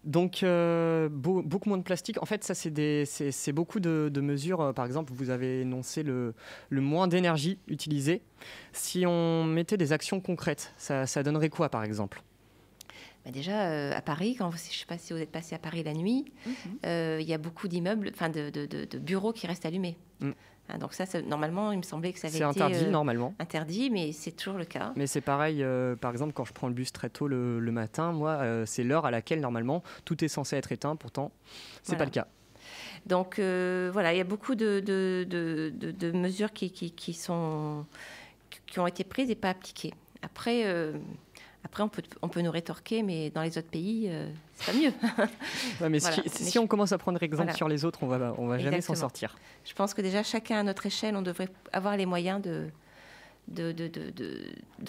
Donc, beaucoup moins de plastique. En fait, ça, c'est beaucoup de mesures. Par exemple, vous avez énoncé le moins d'énergie utilisée. Si on mettait des actions concrètes, ça donnerait quoi, par exemple ? Bah déjà, à Paris, je ne sais pas si vous êtes passé à Paris la nuit, il y a beaucoup d'immeubles, de bureaux qui restent allumés. Hein, donc ça, normalement, il me semblait que ça avait été interdit, normalement. interdit, mais c'est toujours le cas. Mais c'est pareil, par exemple, quand je prends le bus très tôt le matin, moi, c'est l'heure à laquelle, normalement, tout est censé être éteint. Pourtant, c'est pas le cas. Donc, voilà, il y a beaucoup de mesures qui ont été prises et pas appliquées. Après, on peut nous rétorquer, mais dans les autres pays, c'est pas mieux. Ouais, mais Voilà. si on commence à prendre exemple Voilà. sur les autres, on va jamais s'en Exactement. sortir. Je pense que déjà, chacun à notre échelle, on devrait avoir les moyens de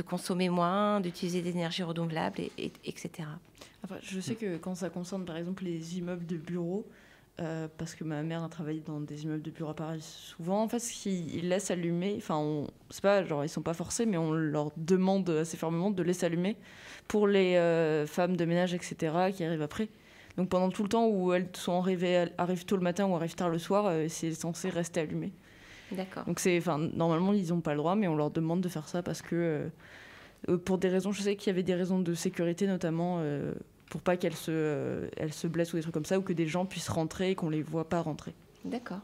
consommer moins, d'utiliser des énergies renouvelables, etc. Enfin, je sais que quand ça concerne par exemple les immeubles de bureaux, parce que ma mère a travaillé dans des immeubles de bureaux à Paris souvent, en fait, ce qu'ils laissent allumer, enfin, c'est pas genre ils sont pas forcés, mais on leur demande assez fermement de laisser allumer pour les femmes de ménage, etc., qui arrivent après. Donc pendant tout le temps où elles arrivent tôt le matin ou arrivent tard le soir, c'est censé rester allumé. D'accord. Donc normalement ils n'ont pas le droit, mais on leur demande de faire ça parce que pour des raisons, je sais qu'il y avait des raisons de sécurité notamment. Pour pas qu'elles se blessent ou des trucs comme ça, ou que des gens puissent rentrer et qu'on les voit pas rentrer. D'accord.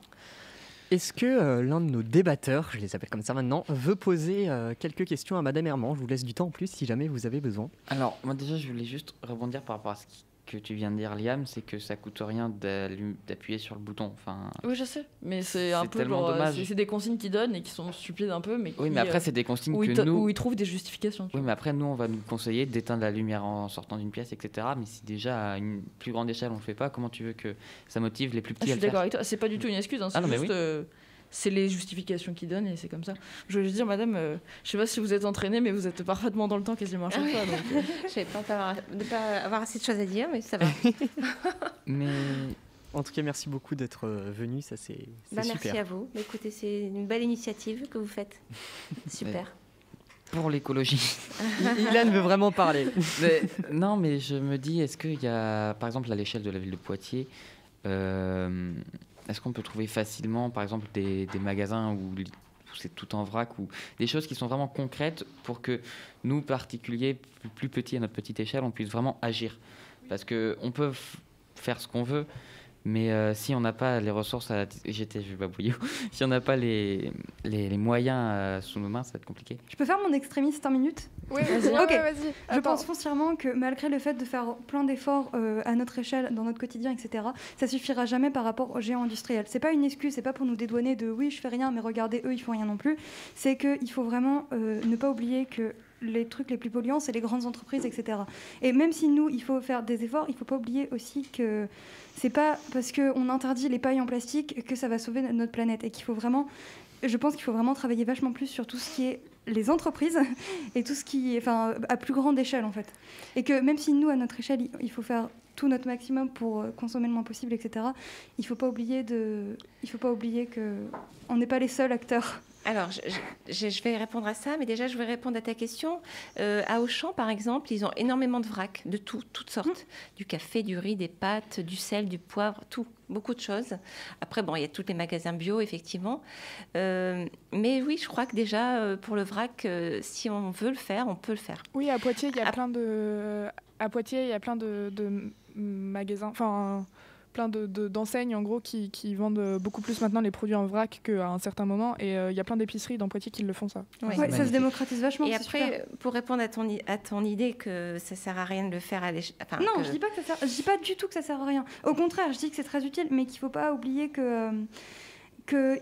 Est-ce que l'un de nos débatteurs, je les appelle comme ça maintenant, veut poser quelques questions à Madame Herman ? Je vous laisse du temps en plus si jamais vous avez besoin. Alors, moi déjà, je voulais juste rebondir par rapport à ce que tu viens de dire, Liam, c'est que ça coûte rien d'appuyer sur le bouton. Enfin, Oui, je sais, mais c'est un peu tellement genre, dommage. c'est des consignes qu'ils donnent et qui sont stupides un peu, mais oui, mais après, c'est des consignes où que nous... où ils trouvent des justifications. tu Oui, vois. mais après, nous, on va nous conseiller d'éteindre la lumière en sortant d'une pièce, etc. Mais si déjà, à une plus grande échelle, on le fait pas, comment tu veux que ça motive les plus Je petits à suis le d'accord faire? avec toi, c'est pas du tout une excuse, hein, c'est Ah non, mais juste... c'est les justifications qu'ils donnent et c'est comme ça. Je veux juste dire, madame, je sais pas si vous êtes entraînée, mais vous êtes parfaitement dans le temps quasiment à chaque fois. Donc, Je savais pas ne pas avoir assez de choses à dire, mais ça va. Mais En tout cas, merci beaucoup d'être venu, ça c'est Merci super. à vous. Écoutez, c'est une belle initiative que vous faites. Super. pour l'écologie... Ilan veut vraiment parler. Non, mais je me dis, est-ce qu'il y a, par exemple, à l'échelle de la ville de Poitiers, est-ce qu'on peut trouver facilement, par exemple, des magasins où c'est tout en vrac, ou des choses qui sont vraiment concrètes pour que nous, particuliers, plus petits à notre petite échelle, on puisse vraiment agir? Parce qu'on peut faire ce qu'on veut, Mais si on n'a pas les ressources je vais babouiller. Si on n'a pas les moyens sous nos mains, ça va être compliqué. Je peux faire mon extrémiste 1 minute? Oui, vas-y. Ok. Je Attends. pense foncièrement que malgré le fait de faire plein d'efforts à notre échelle, dans notre quotidien, etc., ça suffira jamais par rapport aux géants industriels. C'est pas une excuse, c'est pas pour nous dédouaner de oui, je fais rien, mais regardez, eux, ils font rien non plus. C'est qu'il faut vraiment ne pas oublier que les trucs les plus polluants, c'est les grandes entreprises, etc. Et même si nous, il faut faire des efforts, il faut pas oublier aussi que c'est pas parce qu'on interdit les pailles en plastique que ça va sauver notre planète. Et qu'il faut vraiment, je pense qu'il faut vraiment travailler vachement plus sur tout ce qui est les entreprises et tout ce qui est, enfin, à plus grande échelle en fait. Et que même si nous, à notre échelle, il faut faire tout notre maximum pour consommer le moins possible, etc. Il faut pas oublier que on n'est pas les seuls acteurs. Alors, je vais répondre à ça, mais déjà, je vais répondre à ta question. À Auchan, par exemple, ils ont énormément de vrac, de toutes sortes. Du café, du riz, des pâtes, du sel, du poivre, tout. Beaucoup de choses. Après, bon, il y a tous les magasins bio, effectivement. Mais oui, je crois que déjà, pour le vrac, si on veut le faire, on peut le faire. Oui, à Poitiers, il y a plein de magasins, enfin plein d'enseignes en gros qui vendent beaucoup plus maintenant les produits en vrac qu'à un certain moment, et il y a plein d'épiceries dans Poitiers qui le font ça. Ouais, ça se démocratise vachement. Et c'est après, super. pour répondre à ton idée que ça sert à rien de le faire à l'échelle. Enfin, Non, je dis pas que ça sert. Je dis pas du tout que ça sert à rien. Au contraire, je dis que c'est très utile, mais qu'il faut pas oublier que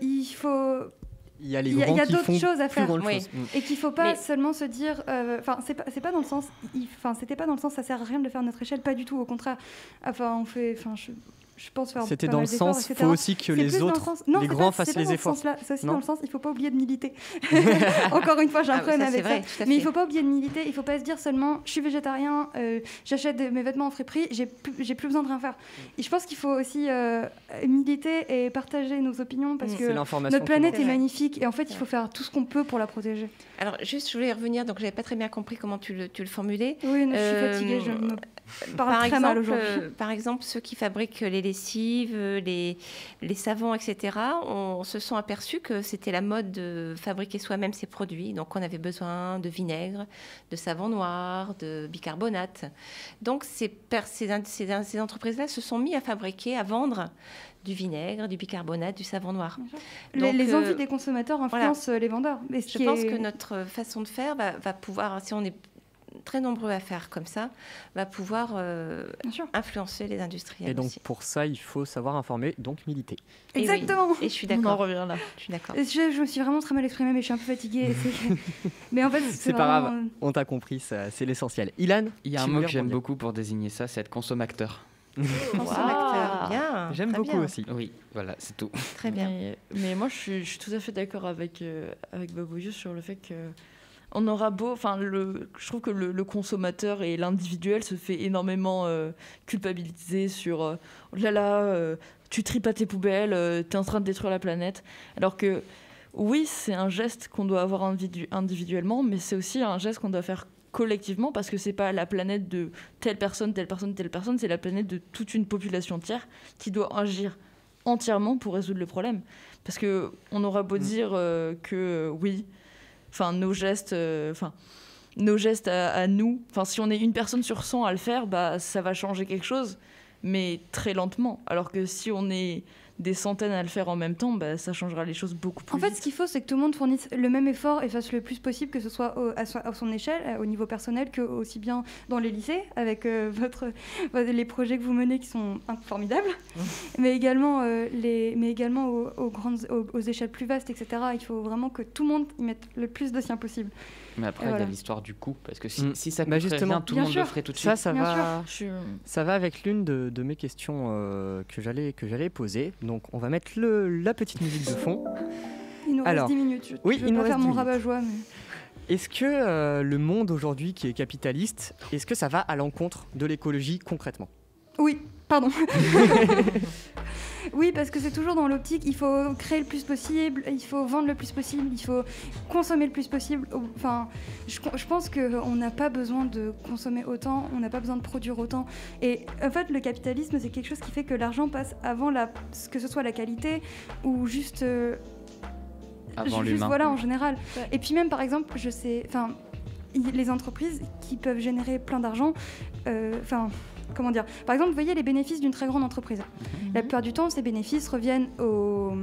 il faut. Il y a les Il y grands a qui d'autres font choses à plus faire. grandes Oui. choses. Et qu'il faut pas Mais- seulement se dire, enfin c'est pas dans le sens, c'était pas dans le sens ça sert à rien de le faire à notre échelle, pas du tout, au contraire. Enfin on fait, enfin je pense faire. C'était pas dans mal le d'efforts, sens, il etc. faut aussi que C'est les plus dans le autres, sens- non, les c'est grands pas- fassent c'est pas les dans ce efforts. sens-là. C'est aussi Non. dans le sens, il faut pas oublier de militer. Encore une fois, j'ai un Ah, problème ça, c'est avec vrai, ça. tout à Mais il fait. faut pas oublier de militer. Il faut pas se dire seulement, je suis végétarien, j'achète mes vêtements en friperie, j'ai plus besoin de rien faire. Et je pense qu'il faut aussi militer et partager nos opinions parce C'est que l'information. notre planète C'est est vrai. magnifique et en fait, il C'est faut faire tout ce qu'on peut pour la protéger. Alors, juste, je voulais revenir, donc j'avais pas très bien compris comment tu le formulais. Oui, je suis fatiguée, je me parle très mal aujourd'hui. Par exemple, ceux qui fabriquent les lessives, les savons, etc., on se sont aperçus que c'était la mode de fabriquer soi-même ces produits. Donc, on avait besoin de vinaigre, de savon noir, de bicarbonate. Donc, ces entreprises-là se sont mis à fabriquer, à vendre du vinaigre, du bicarbonate, du savon noir. Donc, Les envies des consommateurs influencent les vendeurs. Et ce Je qui pense est- que notre façon de faire va pouvoir, si on est très nombreux à faire comme ça, va pouvoir Bien sûr. influencer les industriels Et donc aussi. pour ça, il faut savoir informer, donc militer. Et oui. Exactement. Et je suis On en d'accord. revient là. Je suis d'accord. Je me suis vraiment très mal exprimée, mais je suis un peu fatiguée. Mais en fait, C'est pas vraiment, grave. On t'a compris, c'est l'essentiel. Ilan, Il y a un tu mot voulais que j'aime rebondir. beaucoup pour désigner ça, c'est être consommateur. Consommateur, bien. J'aime très beaucoup bien, aussi. Oui, voilà, c'est tout. Très bien. Mais moi, je suis tout à fait d'accord avec Babouyou sur le fait que on aura beau, enfin, je trouve que le consommateur et l'individuel se fait énormément culpabiliser sur oh là là, tu tries pas tes poubelles, t'es en train de détruire la planète. Alors que oui, c'est un geste qu'on doit avoir individuellement, mais c'est aussi un geste qu'on doit faire collectivement parce que c'est pas la planète de telle personne, c'est la planète de toute une population entière qui doit agir entièrement pour résoudre le problème. Parce que on aura beau dire que oui, enfin nos gestes à nous, enfin si on est une personne sur 100 à le faire, bah ça va changer quelque chose, mais très lentement. Alors que si on est des centaines à le faire en même temps, bah, ça changera les choses beaucoup plus En fait, vite. ce qu'il faut, c'est que tout le monde fournisse le même effort et fasse le plus possible, que ce soit à son échelle, au niveau personnel, que aussi bien dans les lycées, avec les projets que vous menez qui sont formidables, mais également, aux échelles plus vastes, etc. Il faut vraiment que tout le monde y mette le plus de sien possible. Mais après, Et il y voilà. a l'histoire du coût, parce que Mm. si ça Bah, coûterait justement. rien, tout le Bien monde sûr. le ferait tout de suite. Ça Bien va. sûr. Ça va avec l'une de mes questions que j'allais poser. Donc, on va mettre la petite musique de fond. Il nous Alors, reste 10 minutes. oui, Je il vais nous pas reste faire 10 mon minutes. rabat-joie, mais... Est-ce que le monde aujourd'hui qui est capitaliste, est-ce que ça va à l'encontre de l'écologie concrètement? Oui, pardon. Oui, parce que c'est toujours dans l'optique, il faut créer le plus possible, il faut vendre le plus possible, il faut consommer le plus possible. Enfin, je pense qu'on n'a pas besoin de consommer autant, on n'a pas besoin de produire autant. Et en fait, le capitalisme, c'est quelque chose qui fait que l'argent passe avant que ce soit la qualité ou juste... Avant juste l'humain. voilà, en général. Et puis même, par exemple, je sais... Enfin, les entreprises qui peuvent générer plein d'argent, comment dire, par exemple, vous voyez les bénéfices d'une très grande entreprise. La plupart du temps, ces bénéfices reviennent aux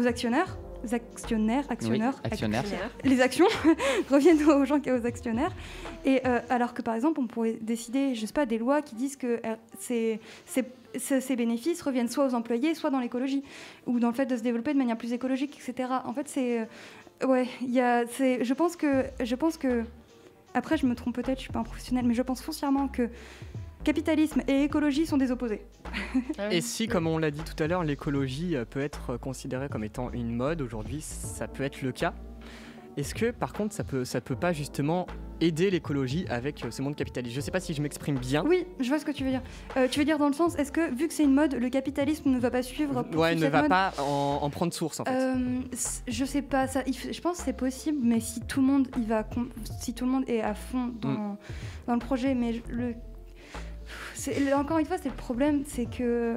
actionnaires. Actionnaires. Les actions reviennent aux gens qui aux actionnaires. Et alors que par exemple, on pourrait décider, je sais pas, des lois qui disent que ces bénéfices reviennent soit aux employés, soit dans l'écologie, ou dans le fait de se développer de manière plus écologique, etc. En fait, je pense que après, je me trompe peut-être, je suis pas un professionnel, mais je pense foncièrement que capitalisme et écologie sont des opposés. Et si, comme on l'a dit tout à l'heure, l'écologie peut être considérée comme étant une mode, aujourd'hui, ça peut être le cas. Est-ce que, par contre, ça peut pas justement aider l'écologie avec ce monde capitaliste ? Je sais pas si je m'exprime bien. Oui, je vois ce que tu veux dire. Tu veux dire dans le sens, est-ce que, vu que c'est une mode, le capitalisme ne va pas suivre ne va pas en prendre source, en fait. Je sais pas, je pense que c'est possible, mais si tout le monde est à fond dans le projet, mais encore une fois, c'est le problème, c'est que...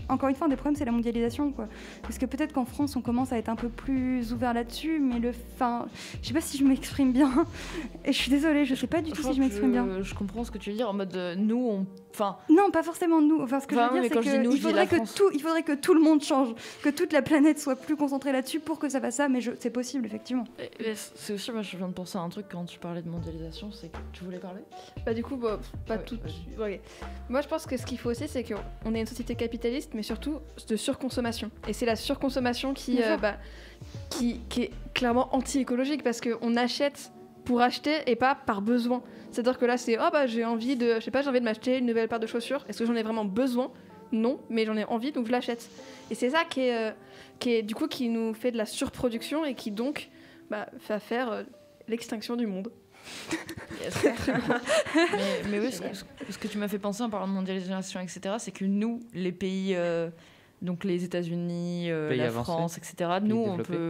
Encore une fois, un des problèmes, c'est la mondialisation, quoi. Parce que peut-être qu'en France, on commence à être un peu plus ouvert là-dessus, mais je sais pas si je m'exprime bien. Et je suis désolée, je sais pas du tout si je m'exprime bien. Je comprends ce que tu veux dire, en mode Non, pas forcément nous. Enfin, ce que je veux dire, c'est qu'il faudrait que tout le monde change, que toute la planète soit plus concentrée là-dessus pour que ça fasse ça, mais c'est possible, effectivement. C'est aussi, moi, je viens de penser à un truc quand tu parlais de mondialisation, c'est que tu voulais parler ? Bah du coup, pas tout. Okay. Moi, je pense que ce qu'il faut aussi, c'est qu'on est une société capitaliste, mais surtout de surconsommation. Et c'est la surconsommation qui est clairement anti-écologique, parce qu'on achète pour acheter et pas par besoin. C'est-à-dire que là, c'est j'ai envie de m'acheter une nouvelle paire de chaussures. Est-ce que j'en ai vraiment besoin ? Non, mais j'en ai envie, donc je l'achète. Et c'est ça qui nous fait de la surproduction et qui donc va faire l'extinction du monde. mais oui, ce que tu m'as fait penser en parlant de mondialisation, etc., c'est que nous, les pays, donc les États-Unis, la France, etc., nous,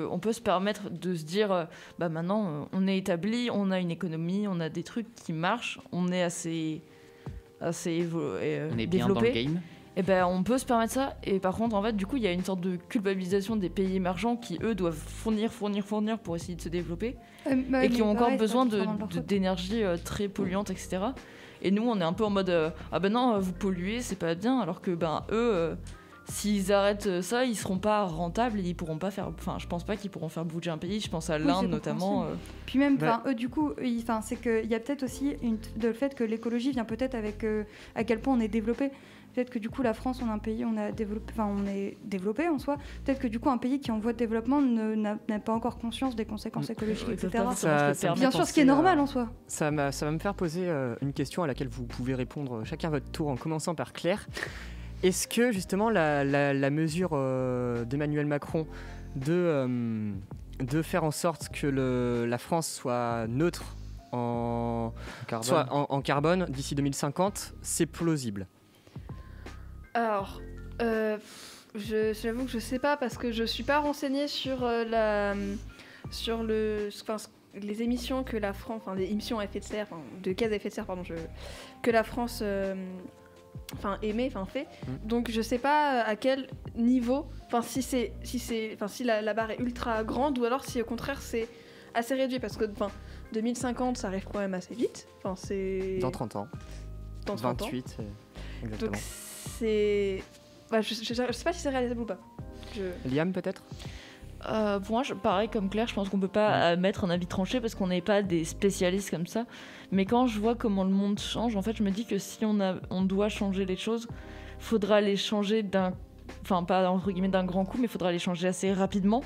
on peut se permettre de se dire, maintenant, on est établi, on a une économie, on a des trucs qui marchent, on est assez on est bien développé. dans le game. Et on peut se permettre ça. Et par contre, en fait, du coup, il y a une sorte de culpabilisation des pays émergents qui, eux, doivent fournir pour essayer de se développer et qui ont encore besoin d'énergie très polluante, etc. Et nous, on est un peu en mode non, vous polluez, c'est pas bien. Alors que eux, s'ils arrêtent ça, ils seront pas rentables et ils pourront pas faire. Enfin, je pense pas qu'ils pourront faire bouger un pays. Je pense à l'Inde notamment. Puis même, eux, du coup, c'est qu'il y a peut-être aussi le fait que l'écologie vient peut-être avec à quel point on est développé. Peut-être que du coup la France, on est un pays, on est développé en soi. Peut-être que du coup un pays qui est en voie de développement n'a pas encore conscience des conséquences écologiques, etc. Bien sûr, ce qui est normal en soi. Ça va me faire poser une question à laquelle vous pouvez répondre chacun à votre tour, en commençant par Claire. Est-ce que justement la mesure d'Emmanuel Macron de faire en sorte que la France soit neutre en carbone d'ici 2050, c'est plausible ? Alors, j'avoue que je sais pas, parce que je suis pas renseignée sur les émissions que la France, les émissions à effet de serre, de gaz à effet de serre, que la France fait. Donc je sais pas à quel niveau, si la barre est ultra grande, ou alors si au contraire c'est assez réduit, parce que 2050 ça arrive quand même assez vite. C'est dans 30 ans. Dans 30 28 ans. Exactement. Donc c'est je sais pas si c'est réalisable ou pas. Liam peut-être. Pour moi, pareil comme Claire, je pense qu'on peut pas mettre un avis tranché parce qu'on n'est pas des spécialistes comme ça. Mais quand je vois comment le monde change, en fait, je me dis que si on doit changer les choses, faudra les changer pas entre guillemets d'un grand coup, mais faudra les changer assez rapidement.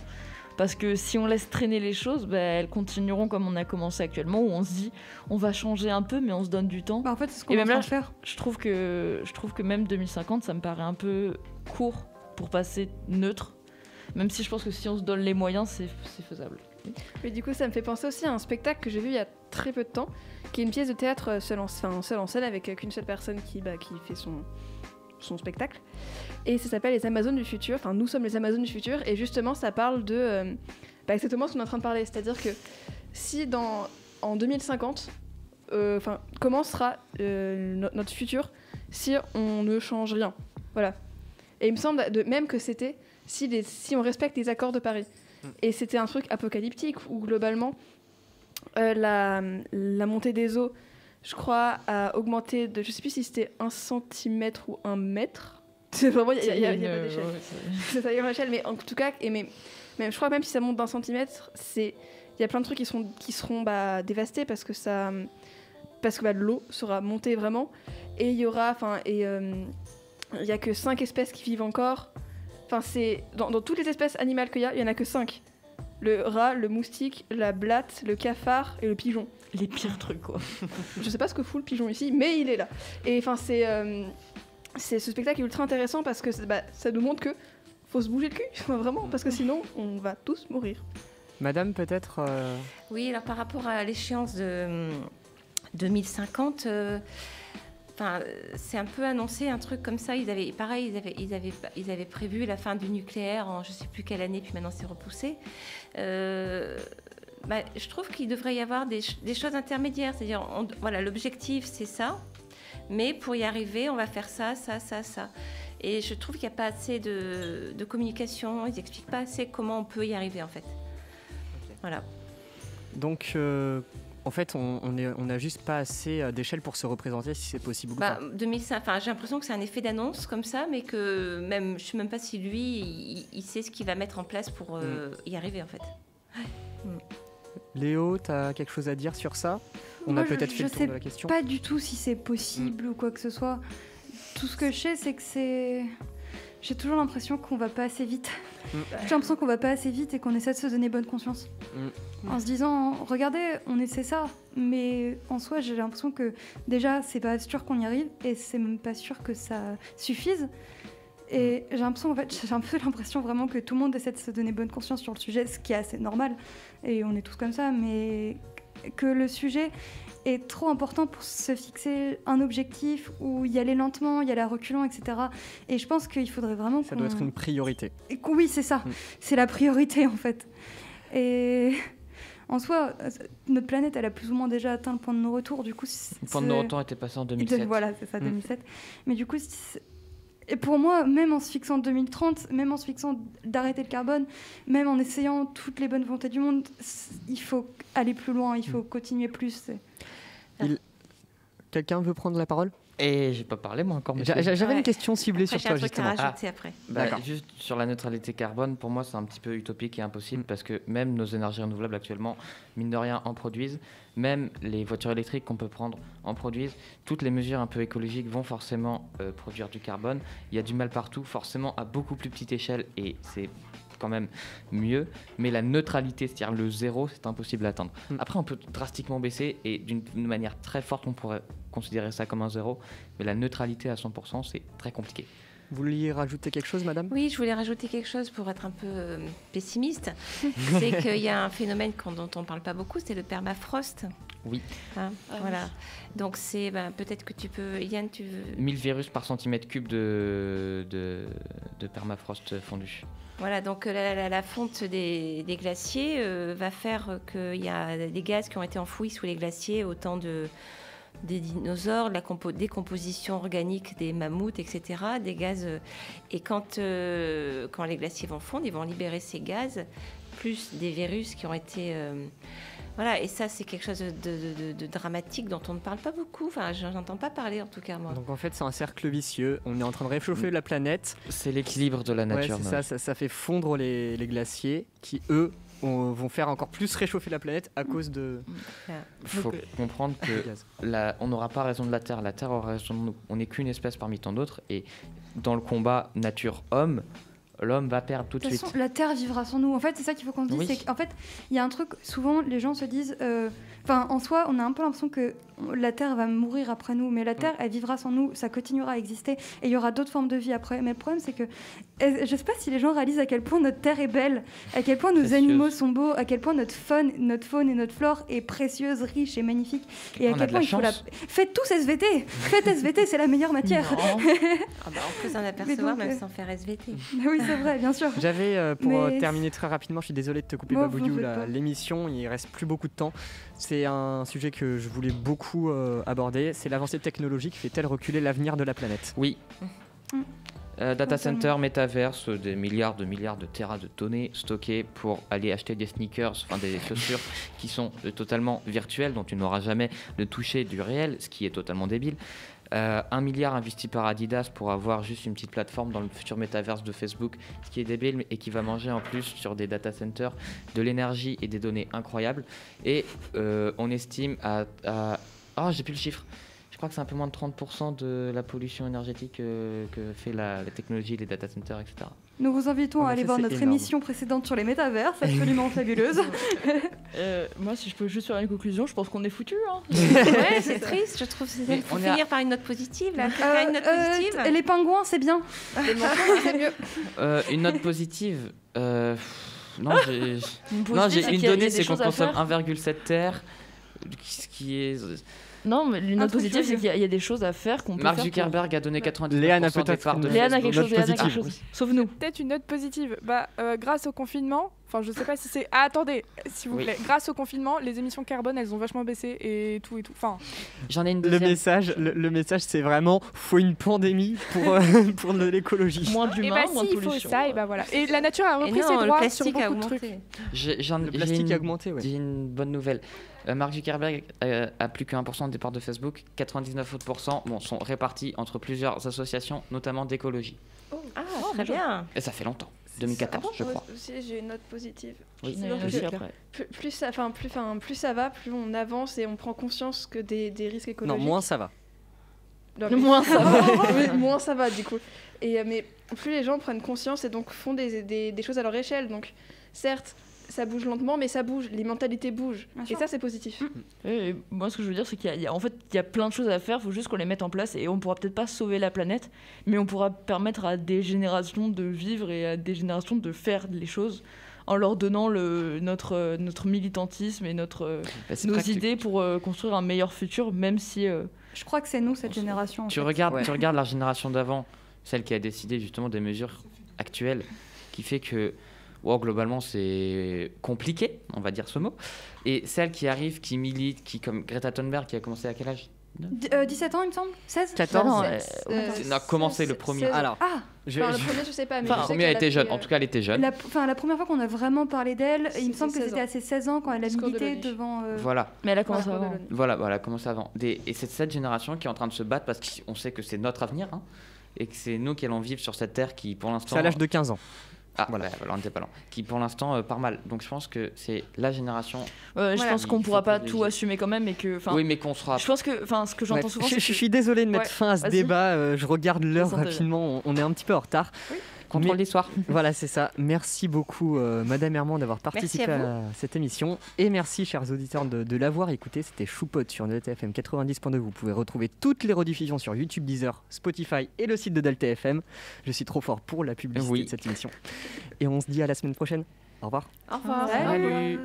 Parce que si on laisse traîner les choses, elles continueront comme on a commencé actuellement, où on se dit on va changer un peu, mais on se donne du temps. En fait, c'est ce qu'on va même faire. Je trouve que même 2050, ça me paraît un peu court pour passer neutre. Même si je pense que si on se donne les moyens, c'est faisable. Mais du coup, ça me fait penser aussi à un spectacle que j'ai vu il y a très peu de temps, qui est une pièce de théâtre seule en scène avec qu'une seule personne qui fait son spectacle. Et ça s'appelle Les Amazones du futur. Enfin, nous sommes les Amazones du futur. Et justement, ça parle de exactement ce qu'on est en train de parler. C'est-à-dire que si en 2050, comment sera notre futur si on ne change rien. Voilà. Et il me semble même que c'était si on respecte les accords de Paris. Et c'était un truc apocalyptique où globalement la montée des eaux, je crois, a augmenté de, je sais plus si c'était 1 centimètre ou 1 mètre. C'est vraiment, il y a pas d'échelle. C'est ça, il y a une échelle, mais en tout cas, mais je crois même si ça monte d'1 centimètre, il y a plein de trucs qui seront dévastés parce que l'eau sera montée vraiment. Et il y aura, il y a que 5 espèces qui vivent encore. Enfin, c'est dans toutes les espèces animales qu'il y en a que 5. Le rat, le moustique, la blatte, le cafard et le pigeon. Les pires trucs, quoi. Je sais pas ce que fout le pigeon ici, mais il est là. Et enfin, c'est ce spectacle est ultra intéressant parce que ça nous montre que faut se bouger le cul, vraiment, parce que sinon, on va tous mourir. Madame, peut-être Oui, alors par rapport à l'échéance de 2050, c'est un peu annoncé un truc comme ça. Ils avaient prévu la fin du nucléaire en je sais plus quelle année, puis maintenant c'est repoussé. Je trouve qu'il devrait y avoir des choses intermédiaires. C'est-à-dire, voilà, l'objectif c'est ça, mais pour y arriver, on va faire ça. Et je trouve qu'il n'y a pas assez de communication. Ils n'expliquent pas assez comment on peut y arriver en fait. Voilà. Donc, en fait, on n'a juste pas assez d'échelle pour se représenter, si c'est possible ou pas. 2005, j'ai l'impression que c'est un effet d'annonce comme ça, mais que je ne sais même pas si lui, il sait ce qu'il va mettre en place pour y arriver en fait. Léo, tu as quelque chose à dire sur ça ? On a peut-être fait le tour de la question. Je sais pas du tout si c'est possible ou quoi que ce soit. Tout ce que je sais, c'est que j'ai toujours l'impression qu'on va pas assez vite. J'ai l'impression qu'on va pas assez vite et qu'on essaie de se donner bonne conscience. En se disant, regardez, on essaie ça, mais en soi, j'ai l'impression que déjà, c'est pas sûr qu'on y arrive et c'est même pas sûr que ça suffise. Et j'ai un peu l'impression vraiment que tout le monde essaie de se donner bonne conscience sur le sujet, ce qui est assez normal, et on est tous comme ça, mais que le sujet est trop important pour se fixer un objectif ou y aller lentement, y aller à reculons, etc. Et je pense qu'il faudrait vraiment ça doit être une priorité. Oui, c'est ça. C'est la priorité, en fait. Et en soi, notre planète, elle a plus ou moins déjà atteint le point de non-retour. Du coup, le point de non-retour était passé en 2007. Voilà, c'est ça, 2007. Mais du coup, et pour moi, même en se fixant 2030, même en se fixant d'arrêter le carbone, même en essayant toutes les bonnes volontés du monde, il faut aller plus loin, il faut continuer plus. Quelqu'un veut prendre la parole ? Et j'ai pas parlé moi encore. J'avais une question ciblée après, sur toi justement. Après. Juste sur la neutralité carbone, pour moi c'est un petit peu utopique et impossible parce que même nos énergies renouvelables actuellement, mine de rien, en produisent. Même les voitures électriques qu'on peut prendre en produisent. Toutes les mesures un peu écologiques vont forcément produire du carbone. Il y a du mal partout, forcément à beaucoup plus petite échelle et c'est quand même mieux, mais la neutralité, c'est-à-dire le zéro, c'est impossible à atteindre. Après, on peut drastiquement baisser et d'une manière très forte, on pourrait considérer ça comme un zéro, mais la neutralité à 100%, c'est très compliqué. Vous vouliez rajouter quelque chose, madame ? Oui, je voulais rajouter quelque chose pour être un peu pessimiste. C'est qu'il y a un phénomène dont on ne parle pas beaucoup, c'est le permafrost. Oui. Voilà. Donc, c'est peut-être que tu peux... Yann, tu veux... 1000 virus par centimètre cube de permafrost fondu. Voilà, donc la fonte des glaciers va faire qu'il y a des gaz qui ont été enfouis sous les glaciers au temps des dinosaures, la décomposition organique des mammouths, etc. Des gaz. Et quand les glaciers vont fondre, ils vont libérer ces gaz, plus des virus qui ont été... Voilà, et ça, c'est quelque chose de dramatique dont on ne parle pas beaucoup. Enfin, je n'entends pas parler, en tout cas, moi. Donc, en fait, c'est un cercle vicieux. On est en train de réchauffer la planète. C'est l'équilibre de la nature. Ouais, ça fait fondre les glaciers qui, eux, vont faire encore plus réchauffer la planète à cause de... Il faut comprendre que on n'aura pas raison de la Terre. La Terre aura raison de nous. On n'est qu'une espèce parmi tant d'autres. Et dans le combat nature-homme, l'homme va perdre tout de suite. De toute façon, la Terre vivra sans nous. En fait, c'est ça qu'il faut qu'on se dise. Oui. C'est qu'en fait, il y a un truc, souvent, les gens se disent... en soi, on a un peu l'impression que la Terre va mourir après nous, mais la Terre, elle vivra sans nous, ça continuera à exister, et il y aura d'autres formes de vie après. Mais le problème, c'est que... Je sais pas si les gens réalisent à quel point notre Terre est belle, à quel point nos animaux sont beaux, à quel point notre faune et notre flore est précieuse, riche et magnifique, et à quel point il faut Faites tous SVT. Faites SVT, c'est la meilleure matière. On peut s'en apercevoir même sans faire SVT. Oui, c'est vrai, bien sûr. J'avais, pour terminer très rapidement, je suis désolé de te couper, Baboudiou, l'émission, il reste plus beaucoup de temps. C'est un sujet que je voulais beaucoup aborder. C'est l'avancée technologique fait-elle reculer l'avenir de la planète ? Oui. Data center, métaverse, des milliards de terras de données stockées pour aller acheter des sneakers, enfin des chaussures qui sont totalement virtuelles, dont tu n'auras jamais de toucher du réel, ce qui est totalement débile. 1 milliard investi par Adidas pour avoir juste une petite plateforme dans le futur métaverse de Facebook, ce qui est débile et qui va manger en plus sur des data centers de l'énergie et des données incroyables. Et on estime oh, j'ai plus le chiffre. Je crois que c'est un peu moins de 30% de la pollution énergétique que fait la technologie, les data centers, etc. Nous vous invitons à aller voir notre émission précédente sur les métaverses, absolument fabuleuse. Moi, si je peux juste faire une conclusion, je pense qu'on est foutus. Hein. Ouais, c'est triste, je trouve. Il faut finir par une note positive. Là. Une note positive. Et les pingouins, c'est bien. Les manchots, c'est mieux. Une note positive. Non, j'ai une donnée, c'est qu'on consomme 1,7 terre, ce qui est. Non, mais une note positive, c'est qu'il y a des choses à faire qu'on peut Mark faire. Zuckerberg a donné 99% Léane a des parts de Léane a quelque chose. Sauf nous. Peut-être une note positive. Grâce au confinement, enfin je sais pas si c'est... Ah, attendez, s'il vous plaît. Grâce au confinement, les émissions carbone, elles ont vachement baissé et tout. Enfin... J'en ai une deuxième. Le message, c'est vraiment, faut une pandémie pour de l'écologie. Moins d'humains, moins de pollution. Il faut ça, et voilà. Et la nature a repris ses droits sur beaucoup de trucs. Le plastique a augmenté, ouais. J'ai une bonne nouvelle. Mark Zuckerberg a plus que 1% des parts de Facebook, 99% sont répartis entre plusieurs associations, notamment d'écologie. Très bien. Et ça fait longtemps, 2014 je crois. Moi aussi j'ai une note positive. Oui. Plus ça va, plus on avance et on prend conscience que des risques écologiques. Non, moins ça va. Non, moins ça va. Oui, moins ça va du coup. Mais plus les gens prennent conscience et donc font des choses à leur échelle. Donc certes, ça bouge lentement, mais ça bouge, les mentalités bougent. Et ça, c'est positif. Et moi, ce que je veux dire, c'est qu'il y a plein de choses à faire, il faut juste qu'on les mette en place. Et on pourra peut-être pas sauver la planète, mais on pourra permettre à des générations de vivre et à des générations de faire les choses en leur donnant notre militantisme et nos idées pour construire un meilleur futur, même si... Je crois que c'est nous, cette génération. Tu regardes la génération d'avant, celle qui a décidé justement des mesures actuelles, qui fait que globalement, c'est compliqué, on va dire ce mot. Et celle qui arrive, qui milite, qui comme Greta Thunberg, qui a commencé à quel âge 17 ans, il me semble 16 14 On a commencé le premier. 16. Alors, le premier, je sais pas. Mais le premier, elle était jeune. En tout cas, elle était jeune. La première fois qu'on a vraiment parlé d'elle, il me semble que c'était à ses 16 ans quand elle a Discours de milité l'ONU. devant... Voilà. Mais elle a commencé avant. Voilà, elle a commencé avant. Et c'est cette génération qui est en train de se battre parce qu'on sait que c'est notre avenir et que c'est nous qui allons vivre sur cette terre qui, pour l'instant... c'est à l'âge de 15 ans. Voilà, on n'était pas loin. Qui pour l'instant part mal. Donc je pense que c'est la génération. Je pense qu'on pourra pas tout assumer quand même et que. Oui, mais qu'on sera. Je pense que, ce que j'entends souvent. Je suis désolé de mettre fin à ce débat. Je regarde l'heure rapidement. On est un petit peu en retard. Oui. Contrôle des soirs. Voilà, c'est ça. Merci beaucoup, Madame Hermand, d'avoir participé à cette émission. Et merci, chers auditeurs, de l'avoir écouté. C'était Choupot sur Delta FM 90.2. Vous pouvez retrouver toutes les rediffusions sur YouTube, Deezer, Spotify et le site de Delta FM. Je suis trop fort pour la publicité de cette émission. Et on se dit à la semaine prochaine. Au revoir. Au revoir. Salut.